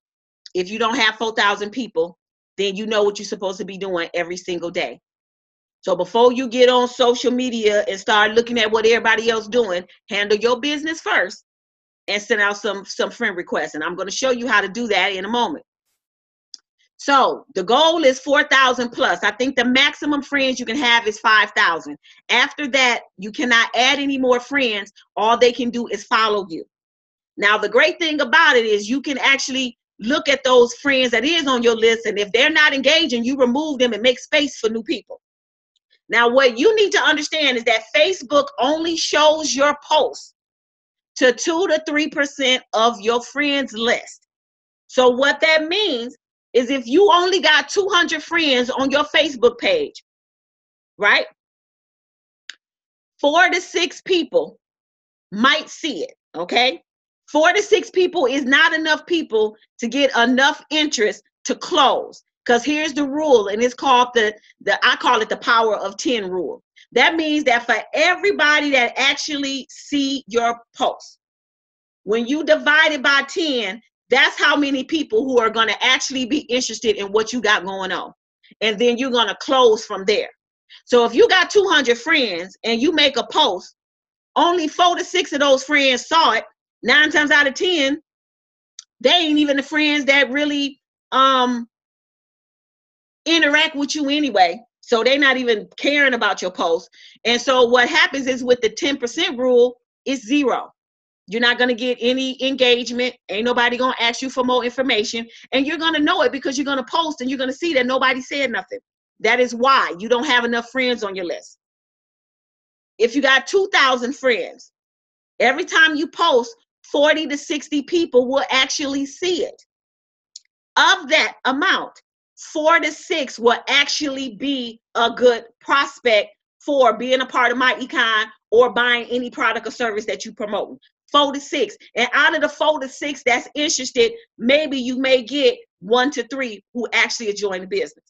If you don't have 4,000 people, then you know what you're supposed to be doing every single day. So before you get on social media and start looking at what everybody else doing, handle your business first and send out some friend requests. And I'm going to show you how to do that in a moment. So the goal is 4,000 plus. I think the maximum friends you can have is 5,000. After that, you cannot add any more friends. All they can do is follow you. Now, the great thing about it is you can actually look at those friends that is on your list, and if they're not engaging, you remove them and make space for new people. Now, what you need to understand is that Facebook only shows your posts to 2 to 3% of your friends list. So what that means is if you only got 200 friends on your Facebook page, right? 4 to 6 people might see it, okay? 4 to 6 people is not enough people to get enough interest to close. Because here's the rule, and it's called I call it the power of 10 rule. That means that for everybody that actually see your post, When you divide it by 10, that's how many people who are going to actually be interested in what you got going on. And then you're going to close from there. So if you got 200 friends and you make a post, only 4 to 6 of those friends saw it. 9 times out of 10, they ain't even the friends that really interact with you anyway. So they're not even caring about your post. And so what happens is with the 10% rule, it's 0. You're not going to get any engagement. Ain't nobody going to ask you for more information. And you're going to know it because you're going to post and you're going to see that nobody said nothing. That is why you don't have enough friends on your list. If you got 2,000 friends, every time you post, 40 to 60 people will actually see it. Of that amount, 4 to 6 will actually be a good prospect for being a part of my econ or buying any product or service that you promote. 4 to 6. And out of the 4 to 6 that's interested, maybe you may get 1 to 3 who actually join the business.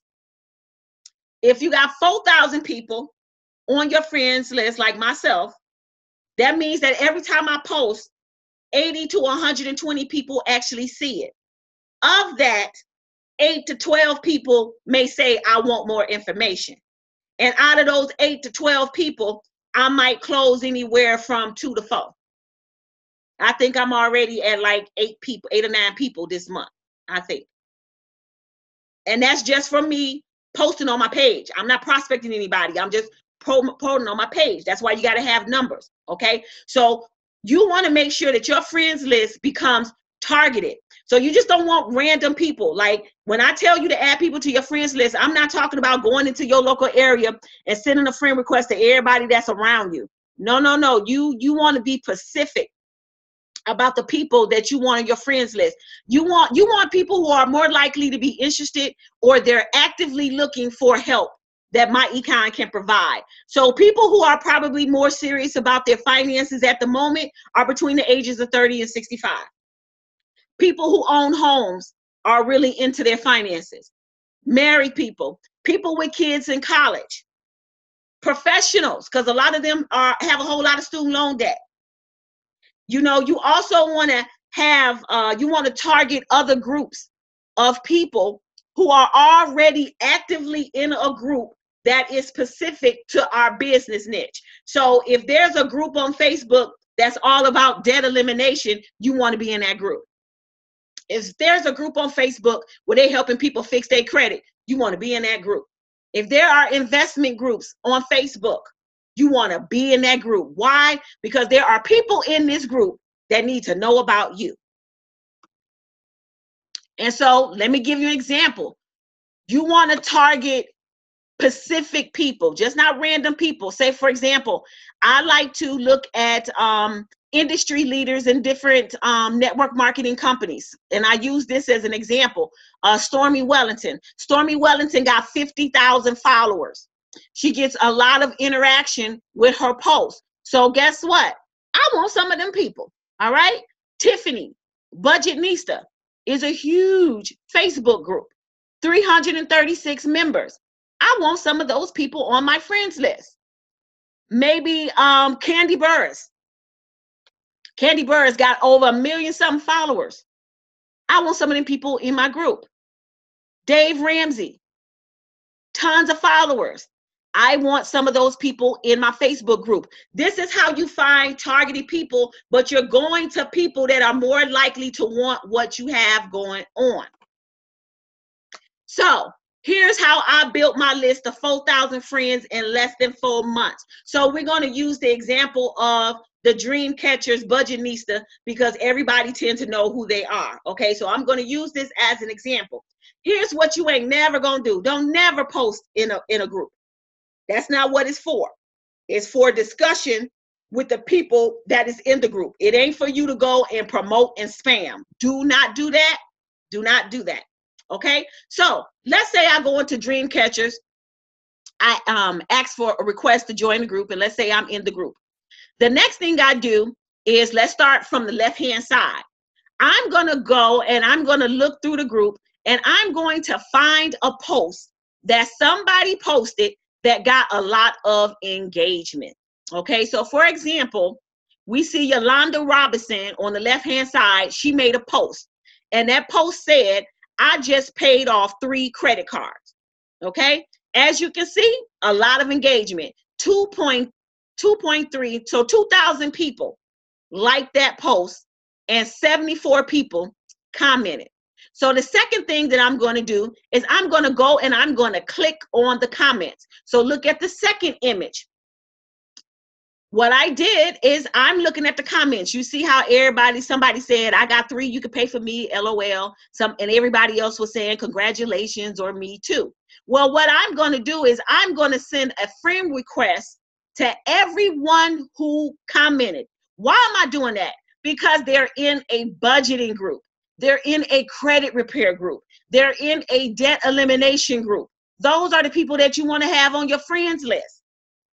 If you got 4,000 people on your friends list like myself, that means that every time I post, 80 to 120 people actually see it. Of that, 8 to 12 people may say, I want more information. And out of those 8 to 12 people, I might close anywhere from 2 to 4. I think I'm already at like 8 or 9 people this month, I think. And that's just from me posting on my page. I'm not prospecting anybody. I'm just promoting on my page. That's why you got to have numbers. Okay. So you want to make sure that your friends list becomes targeted. So you just don't want random people. Like when I tell you to add people to your friends list, I'm not talking about going into your local area and sending a friend request to everybody that's around you. No. You want to be specific about the people that you want on your friends list. You want people who are more likely to be interested or they're actively looking for help that my econ can provide. So people who are probably more serious about their finances at the moment are between the ages of 30 and 65. People who own homes are really into their finances. Married people, people with kids in college, professionals, because a lot of them have a whole lot of student loan debt. You know, you also want to have, you want to target other groups of people who are already actively in a group that is specific to our business niche. So if there's a group on Facebook that's all about debt elimination, you want to be in that group. If there's a group on Facebook where they're helping people fix their credit, you want to be in that group. If there are investment groups on Facebook, you want to be in that group. Why? Because there are people in this group that need to know about you. And so let me give you an example. You want to target specific people, just not random people. Say, for example, I like to look at industry leaders in different network marketing companies. And I use this as an example. Stormy Wellington. Stormy Wellington got 50,000 followers. She gets a lot of interaction with her posts. So guess what? I want some of them people. All right. Tiffany, Budgetnista, is a huge Facebook group, 336 members. I want some of those people on my friends list. Maybe Candy Burris. Candy Burris got over 1 million something followers. I want some of them people in my group. Dave Ramsey, tons of followers. I want some of those people in my Facebook group. This is how you find targeted people, but you're going to people that are more likely to want what you have going on. So here's how I built my list of 4,000 friends in less than 4 months. So we're going to use the example of the Dream Catchers Budgetnista because everybody tends to know who they are. Okay, so I'm going to use this as an example. Here's what you ain't never going to do. Don't never post in a group. That's not what it's for. It's for discussion with the people that is in the group. It ain't for you to go and promote and spam. Do not do that. Do not do that. Okay. So let's say I go into Dream Catchers. I ask for a request to join the group, and let's say I'm in the group. The next thing I do is, let's start from the left-hand side. I'm going to go and I'm going to look through the group, and I'm going to find a post that somebody posted that got a lot of engagement. Okay, so for example, we see Yolanda Robinson on the left-hand side. She made a post, and that post said, I just paid off 3 credit cards. Okay. As you can see, a lot of engagement, 2.3. So 2,000 people liked that post and 74 people commented. So the second thing that I'm going to do is I'm going to go and I'm going to click on the comments. So look at the second image. What I did is I'm looking at the comments. You see how somebody said, I got 3, you could pay for me, LOL. And everybody else was saying, congratulations, or me too. Well, what I'm going to do is I'm going to send a friend request to everyone who commented. Why am I doing that? Because they're in a budgeting group. They're in a credit repair group. They're in a debt elimination group. Those are the people that you want to have on your friends list.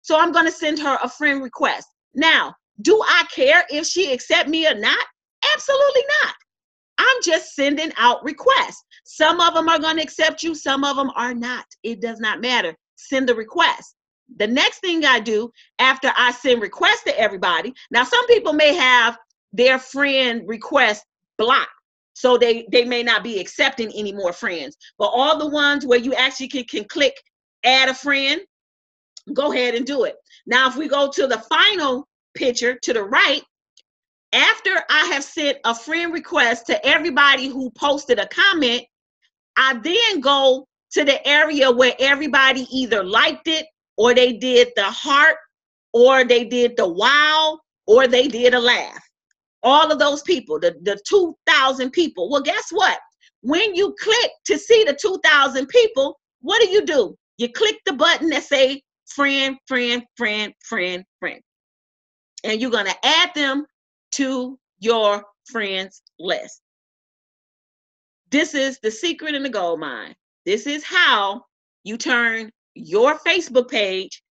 So I'm going to send her a friend request. Now, do I care if she accepts me or not? Absolutely not. I'm just sending out requests. Some of them are going to accept you. Some of them are not. It does not matter. Send the request. The next thing I do after I send requests to everybody, now some people may have their friend request blocked. So they may not be accepting any more friends. But all the ones where you actually can click add a friend, go ahead and do it. Now, if we go to the final picture to the right, after I have sent a friend request to everybody who posted a comment, I then go to the area where everybody either liked it, or they did the heart, or they did the wow, or they did a laugh. All of those people, the 2,000 people. Well, guess what? When you click to see the 2,000 people, what do? You click the button that say friend, friend, friend, friend, friend. And you're going to add them to your friends list. This is the secret in the gold mine. This is how you turn your Facebook page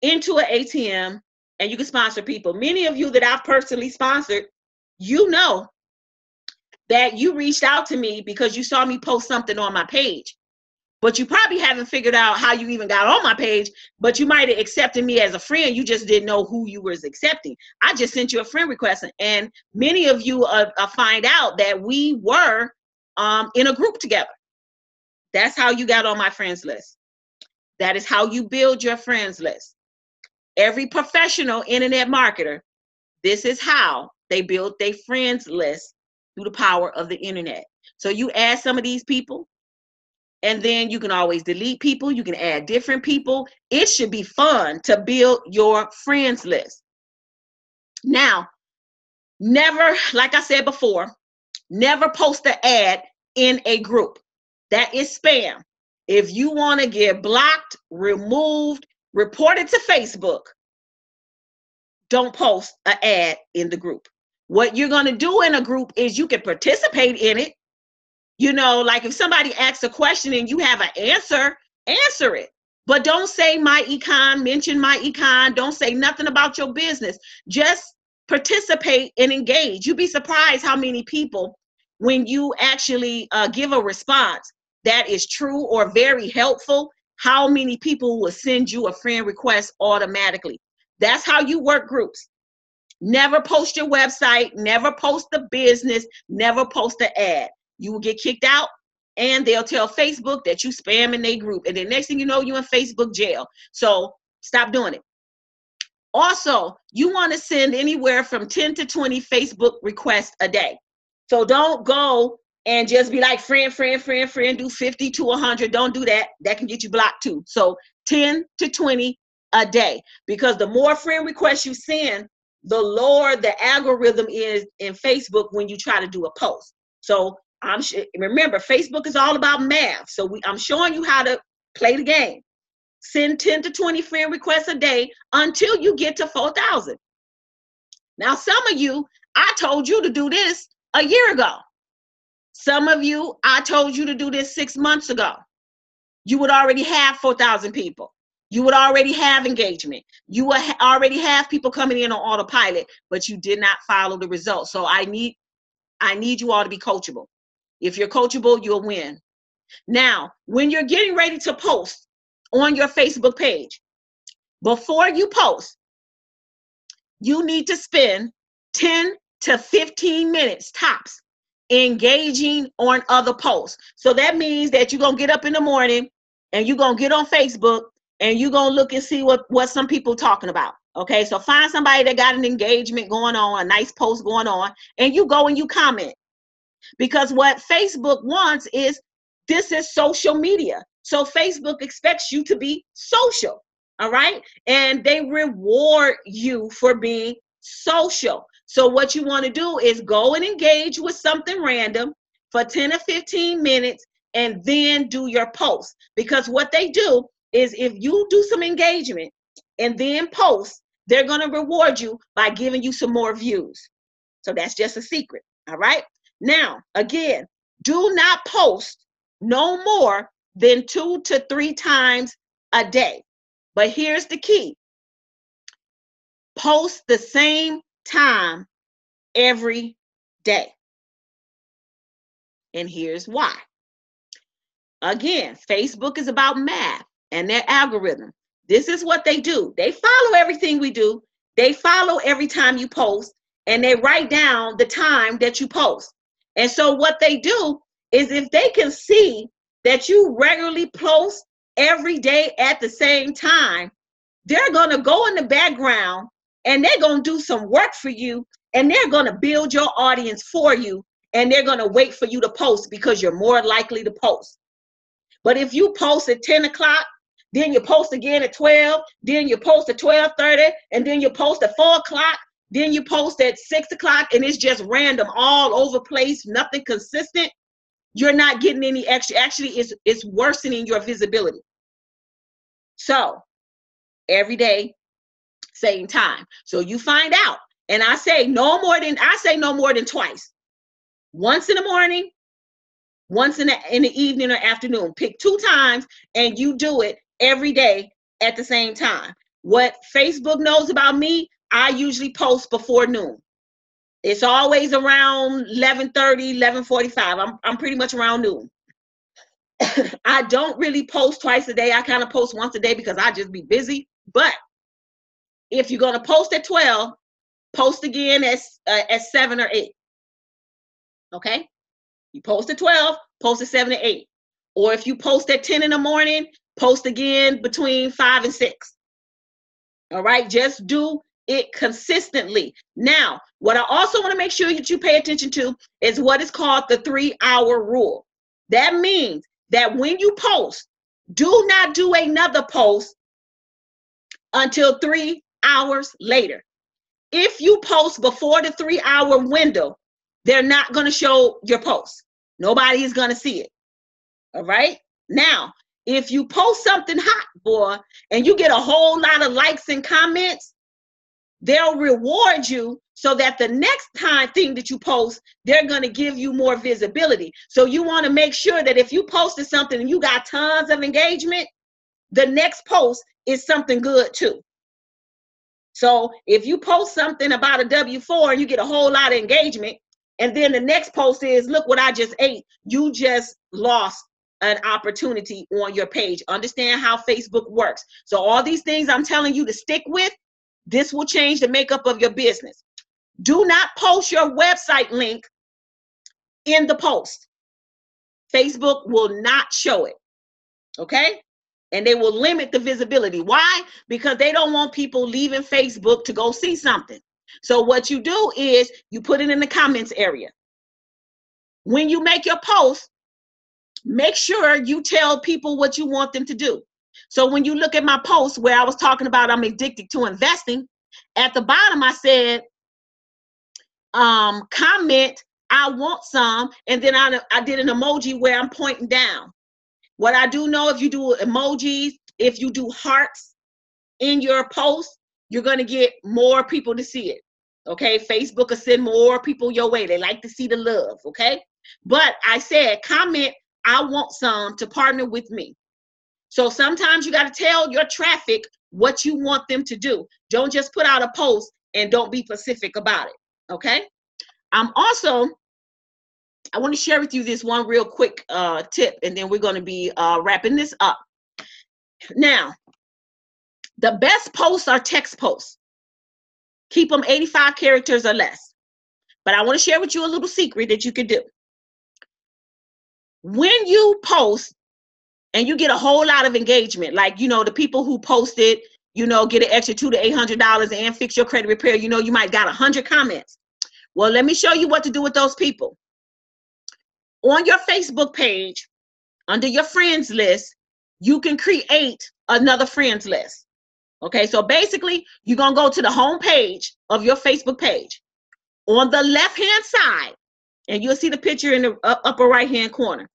into an ATM and you can sponsor people. Many of you that I've personally sponsored, you know that you reached out to me because you saw me post something on my page. But you probably haven't figured out how you even got on my page, but you might have accepted me as a friend. You just didn't know who you was accepting. I just sent you a friend request, and many of you find out that we were in a group together. That's how you got on my friends list. That is how you build your friends list. Every professional internet marketer, this is how they build their friends list through the power of the internet. So you add some of these people, and then you can always delete people. You can add different people. It should be fun to build your friends list. Now, never, like I said before, never post an ad in a group. That is spam. If you want to get blocked, removed, reported to Facebook, don't post an ad in the group. What you're going to do in a group is you can participate in it. You know, like if somebody asks a question and you have an answer, answer it. But don't say my econ, mention my econ. Don't say nothing about your business. Just participate and engage. You'd be surprised how many people, when you actually give a response that is true or very helpful, how many people will send you a friend request automatically. That's how you work groups. Never post your website, never post the business, never post an ad. You will get kicked out, and they'll tell Facebook that you spam in their group. And the next thing you know, you're in Facebook jail. So stop doing it. Also, you want to send anywhere from 10 to 20 Facebook requests a day. So don't go and just be like friend, do 50 to 100. Don't do that. That can get you blocked too. So 10 to 20 a day, because the more friend requests you send, the lower the algorithm is in Facebook when you try to do a post. So remember, Facebook is all about math. So I'm showing you how to play the game. Send 10 to 20 friend requests a day until you get to 4,000. Now, some of you, I told you to do this a year ago. Some of you, I told you to do this 6 months ago. You would already have 4,000 people. You would already have engagement. You would already have people coming in on autopilot, but you did not follow the results. So I need you all to be coachable. If you're coachable, you'll win. Now, when you're getting ready to post on your Facebook page, before you post, you need to spend 10 to 15 minutes tops engaging on other posts. So that means that you're going to get up in the morning and you're going to get on Facebook and you're going to look and see what some people talking about. Okay, so find somebody that got an engagement going on, a nice post going on, and you go and you comment. Because what Facebook wants is, this is social media. So Facebook expects you to be social, all right? And they reward you for being social. So what you want to do is go and engage with something random for 10 or 15 minutes and then do your post. Because what they do is, if you do some engagement and then post, they're going to reward you by giving you some more views. So that's just a secret, all right? Now, again, do not post no more than 2 to 3 times a day. But here's the key. Post the same time every day. And here's why. Again, Facebook is about math and their algorithm. This is what they do. They follow everything we do. They follow every time you post, and they write down the time that you post. And so what they do is, if they can see that you regularly post every day at the same time, they're going to go in the background and they're going to do some work for you, and they're going to build your audience for you, and they're going to wait for you to post because you're more likely to post. But if you post at 10 o'clock, then you post again at 12, then you post at 12:30, and then you post at 4 o'clock, then you post at 6 o'clock, and it's just random, all over the place, nothing consistent, you're not getting any extra. Actually, it's worsening your visibility. So every day, same time. So you find out. And I say no more than twice. Once in the morning, once in the evening or afternoon. Pick 2 times and you do it every day at the same time. What Facebook knows about me, I usually post before noon. It's always around 11:30, 11:45. I'm pretty much around noon. I don't really post twice a day. I kind of post once a day because I just be busy. But if you're going to post at 12, post again at 7 or 8. Okay? You post at 12, post at 7 or 8. Or if you post at 10 in the morning, post again between 5 and 6. All right? Just do it consistently. Now, what I also want to make sure that you pay attention to is what is called the 3-hour rule. That means that when you post, do not do another post until 3 hours later. If you post before the 3-hour window, they're not going to show your post. Nobody is going to see it. All right? Now, if you post something hot, boy, and you get a whole lot of likes and comments, they'll reward you so that the next thing that you post, they're going to give you more visibility. So you want to make sure that if you posted something and you got tons of engagement, the next post is something good too. So if you post something about a W4 and you get a whole lot of engagement, and then the next post is, look what I just ate, you just lost an opportunity on your page. Understand how Facebook works. So all these things I'm telling you to stick with, this will change the makeup of your business. Do not post your website link in the post. Facebook will not show it. Okay? And they will limit the visibility. Why? Because they don't want people leaving Facebook to go see something. So what you do is you put it in the comments area. When you make your post, make sure you tell people what you want them to do. So when you look at my post where I was talking about I'm addicted to investing, at the bottom I said, comment, I want some, and then I did an emoji where I'm pointing down. What I do know, if you do emojis, if you do hearts in your post, you're going to get more people to see it. Okay, Facebook will send more people your way. They like to see the love. Okay, but I said, comment, I want some to partner with me. So sometimes you got to tell your traffic what you want them to do. Don't just put out a post and don't be specific about it. Okay, I want to share with you this one real quick tip, and then we're going to be wrapping this up. Now, the best posts are text posts. Keep them 85 characters or less. But I want to share with you a little secret that you can do. When you post and you get a whole lot of engagement, like, the people who posted, get an extra $200 to $800 and fix your credit repair, you might got 100 comments. Well, let me show you what to do with those people. On your Facebook page, under your friends list, you can create another friends list. Okay, so basically, you're going to go to the home page of your Facebook page. On the left-hand side, and you'll see the picture in the upper right-hand corner.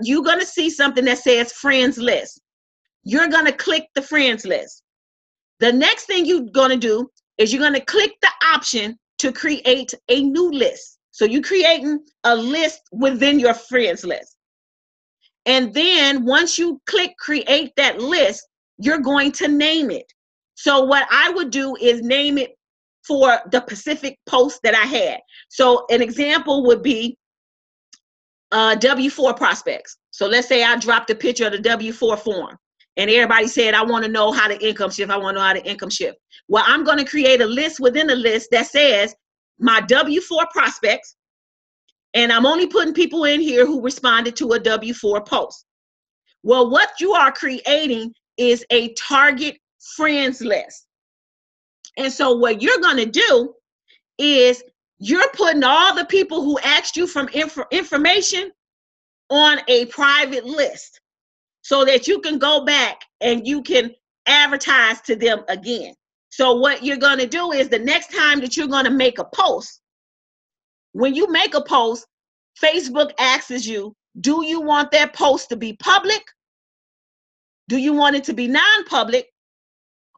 You're going to see something that says friends list. You're going to click the friends list. The next thing you're going to do is you're going to click the option to create a new list. So you're creating a list within your friends list. And then once you click create that list, you're going to name it. So what I would do is name it for the specific post that I had. So an example would be W-4 prospects. So let's say I dropped a picture of the W-4 form and everybody said, I want to know how to income shift. I want to know how to income shift. Well, I'm going to create a list within a list that says my W-4 prospects, and I'm only putting people in here who responded to a W-4 post. Well, what you are creating is a target friends list. And so what you're going to do is you're putting all the people who asked you for information on a private list so that you can go back and you can advertise to them again. So what you're going to do is the next time that you're going to make a post, when you make a post, Facebook asks you, do you want that post to be public? Do you want it to be non-public?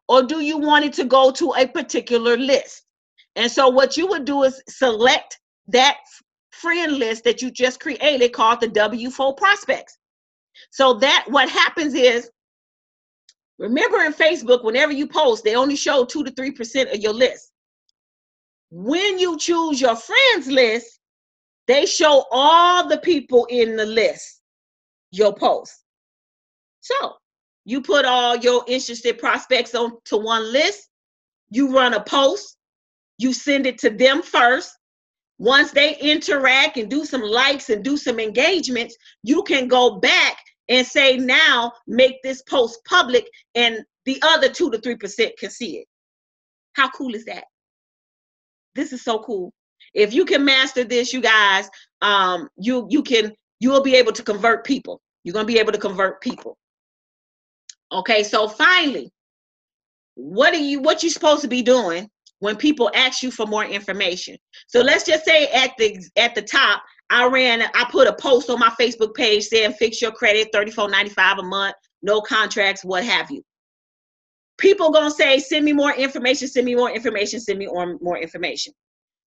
Or do you want it to go to a particular list? And so what you would do is select that friend list that you just created called the W-4 prospects. So that what happens is, remember in Facebook, whenever you post, they only show 2 to 3% of your list. When you choose your friends list, they show all the people in the list, your post. So you put all your interested prospects onto one list, you run a post, you send it to them first. Once they interact and do some likes and do some engagements, you can go back and say, now make this post public and the other 2 to 3% can see it. How cool is that? This is so cool. If you can master this, you guys, you'll be able to convert people. You're going to be able to convert people. Okay, so finally, what you supposed to be doing when people ask you for more information? So let's just say at the top, I put a post on my Facebook page saying fix your credit, $34.95 a month, no contracts, what have you. People gonna say, send me more information, send me more information, send me more information.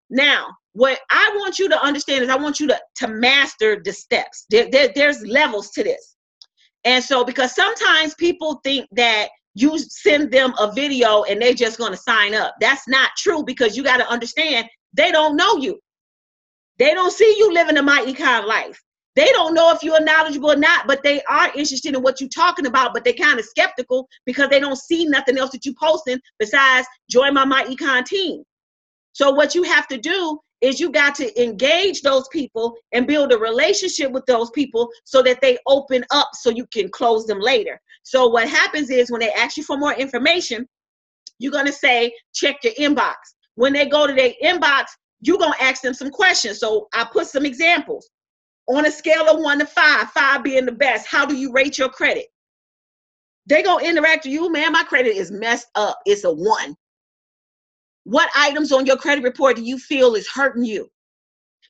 Now, what I want you to understand is I want you to master the steps. There's levels to this. And so, because sometimes people think that you send them a video and they're just going to sign up. That's not true, because you got to understand, they don't know you. They don't see you living a my econ life. They don't know if you're knowledgeable or not, but they are interested in what you're talking about, but they're kind of skeptical because they don't see nothing else that you're posting besides join my econ team. So what you have to do is you got to engage those people and build a relationship with those people so that they open up so you can close them later. So what happens is when they ask you for more information, you're going to say, check your inbox. When they go to their inbox, you're going to ask them some questions. So I put some examples. On a scale of 1 to 5, 5 being the best, how do you rate your credit? They're going to interact with you, man, my credit is messed up. It's a 1. What items on your credit report do you feel is hurting you?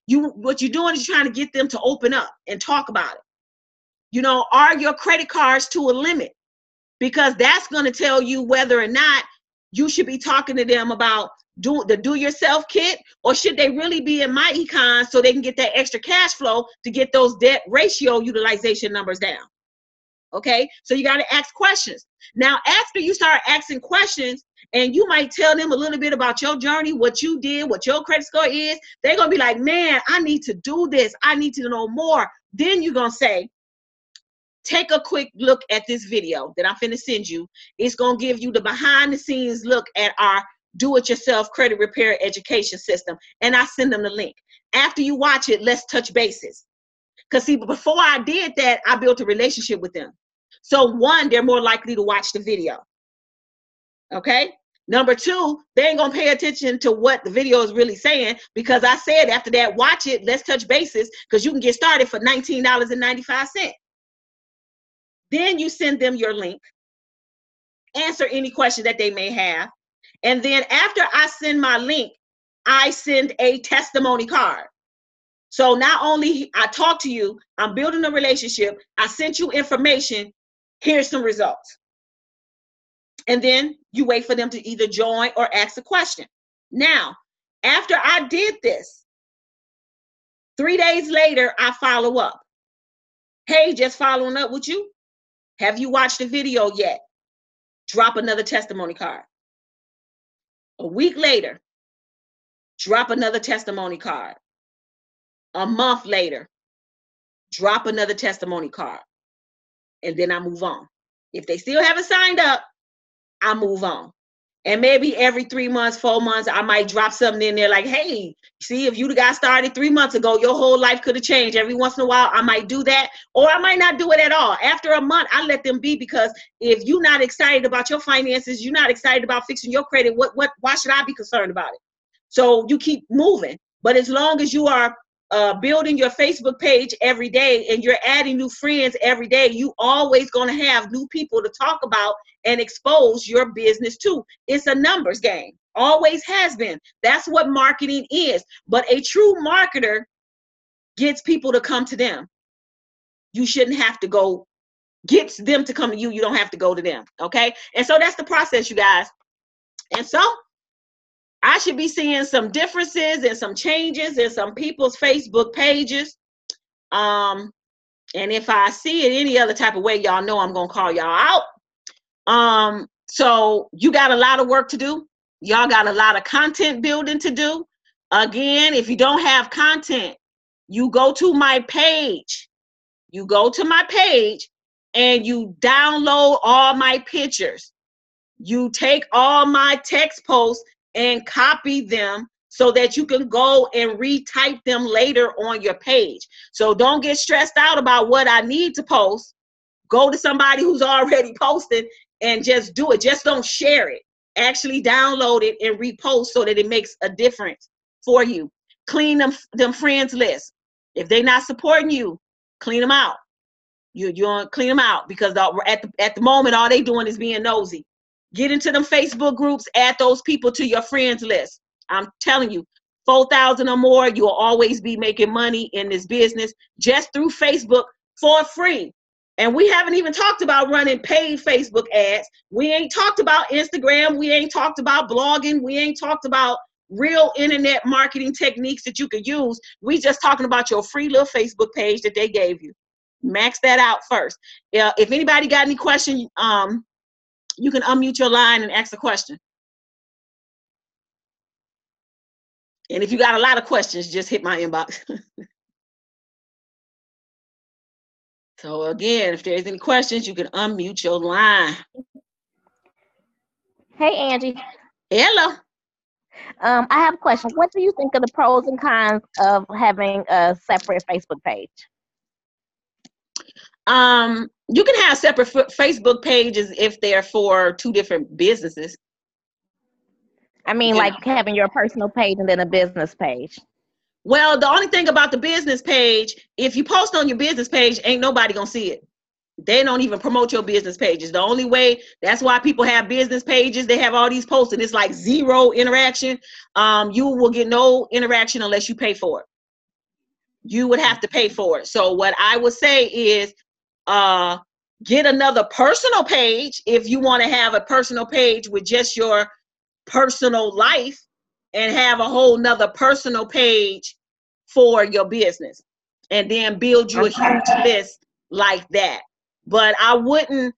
What you're doing is trying to get them to open up and talk about it. You know, are your credit cards to a limit? Because that's going to tell you whether or not you should be talking to them about the do-yourself kit, or should they really be in my econ so they can get that extra cash flow to get those debt ratio utilization numbers down. Okay, so you got to ask questions. Now, after you start asking questions, and you might tell them a little bit about your journey, what you did, what your credit score is, they're going to be like, man, I need to do this. I need to know more. Then you're going to say, take a quick look at this video that I'm finna send you. It's going to give you the behind the scenes look at our do-it-yourself credit repair education system, and I send them the link. After you watch it, let's touch bases. Because see, before I did that, I built a relationship with them. So one, they're more likely to watch the video. Okay. Number two, they ain't gonna pay attention to what the video is really saying, because I said after that, watch it, let's touch bases, because you can get started for $19.95. Then you send them your link, answer any question that they may have. And then after I send my link, I send a testimony card. So not only I talk to you, I'm building a relationship, I sent you information, here's some results. And then you wait for them to either join or ask a question. Now, after I did this, 3 days later, I follow up. Hey, just following up with you. Have you watched the video yet? Drop another testimony card. A week later, drop another testimony card. A month later, drop another testimony card. And then I move on. If they still haven't signed up, I move on. And maybe every 3 months, 4 months, I might drop something in there like, hey, see, if you got started 3 months ago, your whole life could have changed. Every once in a while, I might do that, or I might not do it at all. After a month, I let them be, because if you're not excited about your finances, you're not excited about fixing your credit, why should I be concerned about it? So you keep moving. But as long as you are building your Facebook page every day and you're adding new friends every day, you always going to have new people to talk about and expose your business to. It's a numbers game. Always has been. That's what marketing is. But a true marketer gets people to come to them. You shouldn't have to go, gets them to come to you. You don't have to go to them. Okay. And so that's the process, you guys. And so I should be seeing some differences and some changes in some people's Facebook pages. And if I see it any other type of way, y'all know I'm going to call y'all out. So you got a lot of work to do. Y'all got a lot of content building to do. Again, if you don't have content, you go to my page. You go to my page and you download all my pictures. You take all my text posts and copy them so that you can go and retype them later on your page. So don't get stressed out about what I need to post. Go to somebody who's already posted and just do it. Just don't share it. Actually download it and repost so that it makes a difference for you. Clean them friends list. If they're not supporting you, clean them out. You clean them out, because at the moment, all they doing is being nosy. Get into them Facebook groups, add those people to your friends list. I'm telling you, 4,000 or more, you'll always be making money in this business just through Facebook for free. And we haven't even talked about running paid Facebook ads. We ain't talked about Instagram. We ain't talked about blogging. We ain't talked about real internet marketing techniques that you could use. We just talking about your free little Facebook page that they gave you. Max that out first. If anybody got any questions, you can unmute your line and ask a question. And if you got a lot of questions, just hit my inbox. So again, if there's any questions, you can unmute your line. Hey, Angie. Hello. I have a question. What do you think of the pros and cons of having a separate Facebook page? You can have separate Facebook pages if they're for two different businesses. I mean, like having your personal page and then a business page. Well, the only thing about the business page, if you post on your business page, ain't nobody gonna see it. They don't even promote your business pages. The only way, that's why people have business pages. They have all these posts and it's like zero interaction. You will get no interaction unless you pay for it. You would have to pay for it. So what I would say is, get another personal page if you want to have a personal page with just your personal life, and have a whole nother personal page for your business, and then build you a huge list like that. But I wouldn't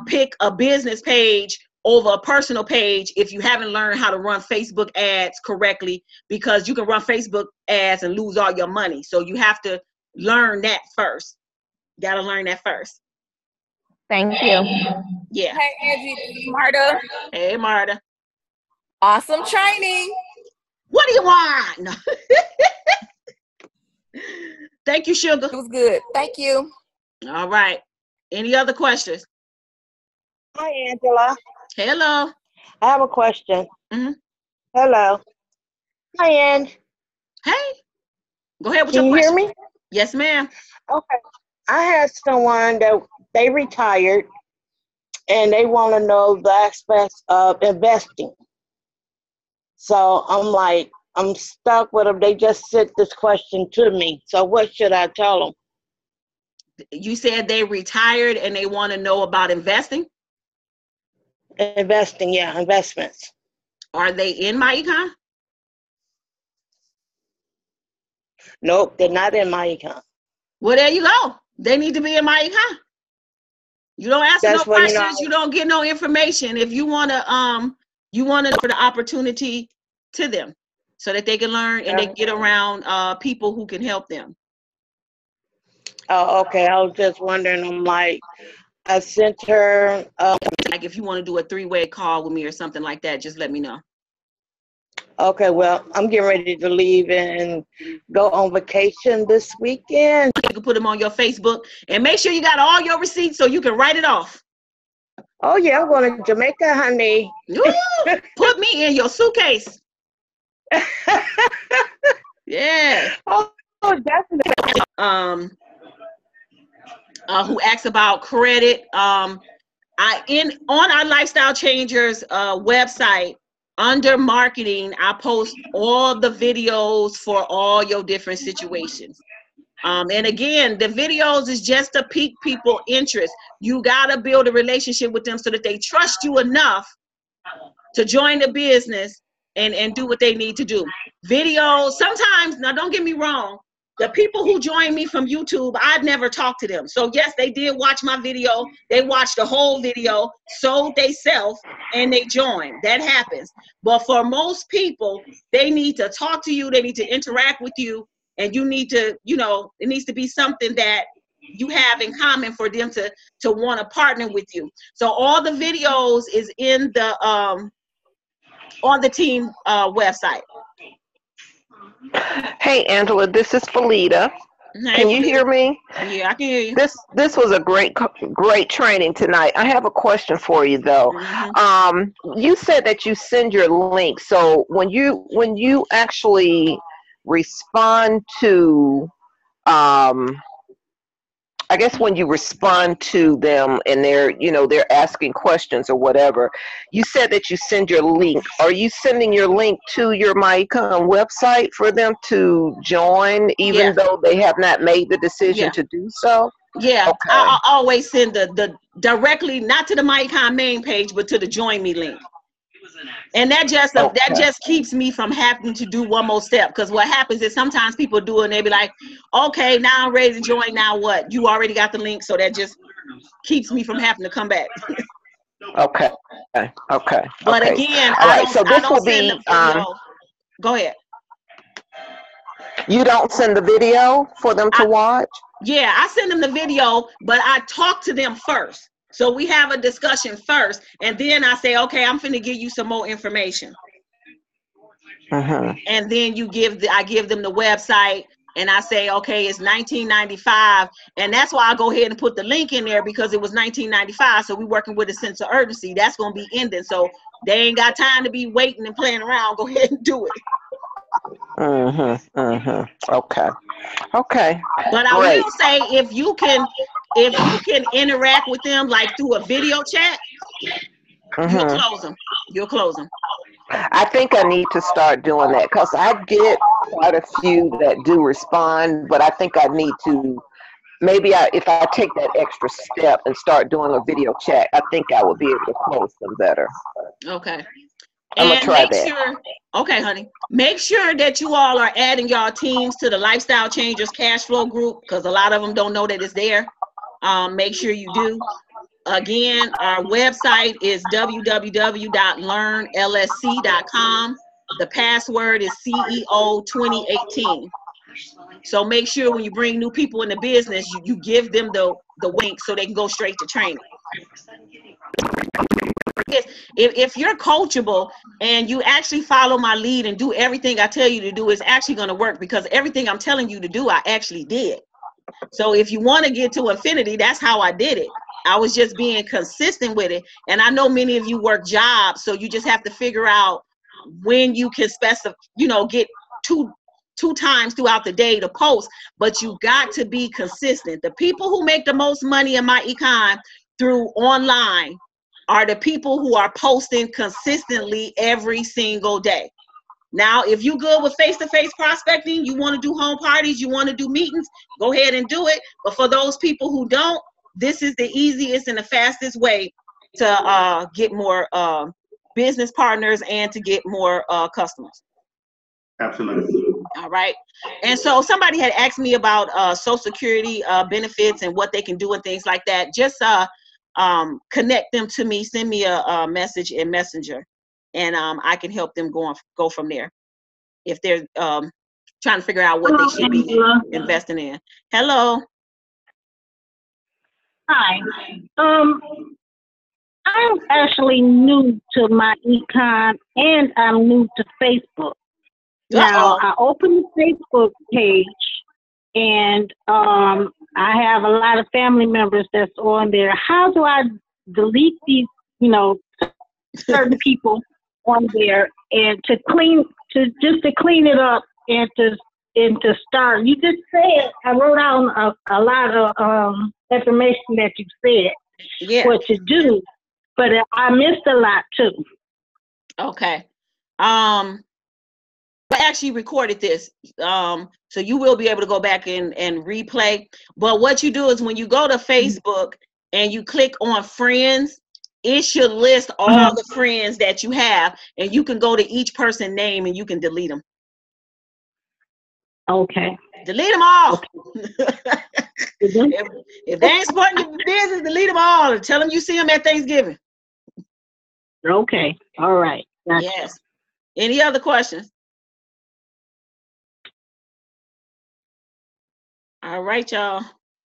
pick a business page over a personal page if you haven't learned how to run Facebook ads correctly, because you can run Facebook ads and lose all your money. So you have to learn that first. You got to learn that first. Thank you. Yeah. Hey, Angie, this is Marta. Hey, Marta. Awesome training. What do you want? No. Thank you, Sugar. It was good. Thank you. All right. Any other questions? Hi, Angela. Hello. I have a question. Mm-hmm. Hello. Hi, Ange. Hey. Go ahead with Can your you hear question. me? Yes, ma'am. Okay. I had someone that they retired and they want to know the aspects of investing. So I'm like, I'm stuck with them. They just sent this question to me. So what should I tell them? You said they retired and they want to know about investing. Investing, yeah, investments. Are they in my econ? Nope, they're not in my econ. Well, there you go. They need to be in my econ. You don't answer That's no what, questions. You don't get no information. If you want to offer the opportunity to them so that they can learn and they get around people who can help them. Oh, okay. I was just wondering. I'm like, I sent her. Like if you want to do a 3-way call with me or something like that, just let me know. Okay, well, I'm getting ready to leave and go on vacation this weekend. You can put them on your Facebook and make sure you got all your receipts so you can write it off. Oh, yeah, I'm going to Jamaica, honey. Ooh, put me in your suitcase. Yeah. Oh, definitely. Who asks about credit. On our Lifestyle Changers website, under marketing, I post all the videos for all your different situations. And again, the videos is just to pique people's interest. You got to build a relationship with them so that they trust you enough to join the business and do what they need to do. Videos, sometimes, now don't get me wrong, the people who join me from YouTube, I'd never talk to them. So yes, they did watch my video. They watched the whole video, sold they self, and they joined. That happens. But for most people, they need to talk to you. They need to interact with you. And you need to, it needs to be something that you have in common for them to want to partner with you. So all the videos is in the on the team website. Hey, Angela, this is Felita. Can you hear me? Yeah, I can hear you. This was a great training tonight. I have a question for you though. You said that you send your link. So when you actually respond to I guess when you respond to them and they're asking questions or whatever, you said that you send your link. Are you sending your link to your MyEcon website for them to join, even though they have not made the decision to do so? Yeah, okay. I always send the directly, not to the MyEcon main page, but to the Join Me link. And that just keeps me from having to do one more step. Because what happens is sometimes people do it and they be like, okay, now I'm ready to join. Now what? You already got the link. So that just keeps me from having to come back. Okay. But again, all right. So this will be. Go ahead. You don't send the video for them to watch? Yeah, I send them the video, but I talk to them first. So we have a discussion first, and then I say, okay, I'm finna give you some more information. And then I give them the website, and I say, okay, it's $19.95, and that's why I go ahead and put the link in there because it was $19.95. So we're working with a sense of urgency. That's gonna be ending, so they ain't got time to be waiting and playing around. Go ahead and do it. Okay. But I will say, if you can interact with them like through a video chat, you'll close them. I think I need to start doing that because I get quite a few that do respond, but I think I need to if I take that extra step and start doing a video chat, I think I will be able to close them better. Okay. I'm gonna try that. Okay, honey. Make sure that you all are adding y'all teams to the Lifestyle Changers Cash Flow group because a lot of them don't know that it's there. Make sure you do. Again, our website is www.learnlsc.com. The password is CEO 2018. So make sure when you bring new people in the business, you give them the link so they can go straight to training. If you're coachable and you actually follow my lead and do everything I tell you to do, it's actually going to work, because everything I'm telling you to do, I actually did. So if you want to get to infinity, that's how I did it. I was just being consistent with it. And I know many of you work jobs, so you just have to figure out when you can specify, get two times throughout the day to post, but you got to be consistent. The people who make the most money in my econ through online are the people who are posting consistently every single day. Now, if you're good with face-to-face prospecting, you want to do home parties, you want to do meetings, go ahead and do it. But for those people who don't, this is the easiest and the fastest way to get more business partners and to get more customers. Absolutely. All right. And so somebody had asked me about Social Security benefits and what they can do and things like that. Just connect them to me, send me a message in Messenger, and I can help them go from there if they're trying to figure out what they should be investing in. Hello. Hi. I'm actually new to my econ, and I'm new to Facebook. Now, I opened the Facebook page, and I have a lot of family members that's on there. How do I delete these, certain people on there, and to clean it up and to start? You just said, I wrote down a lot of information that you said, what to do, but I missed a lot too. Okay. I actually recorded this, so you will be able to go back and replay. But what you do is when you go to Facebook and you click on friends, it should list all the friends that you have, and you can go to each person's name and you can delete them. Okay. Delete them all. Okay. If they ain't supporting your business, delete them all and tell them you see them at Thanksgiving. Okay. All right. Gotcha. Yes. Any other questions? All right, y'all.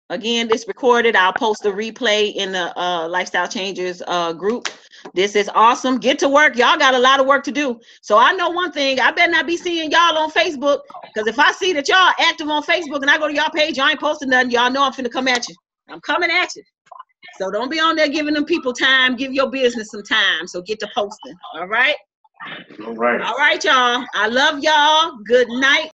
Again, this recorded. I'll post a replay in the Lifestyle Changers group. This is awesome. Get to work. Y'all got a lot of work to do. So I know one thing. I better not be seeing y'all on Facebook, because if I see that y'all active on Facebook and I go to y'all page, y'all ain't posting nothing, y'all know I'm finna come at you. I'm coming at you. So don't be on there giving them people time. Give your business some time. So get to posting. All right? All right. All right, y'all. I love y'all. Good night.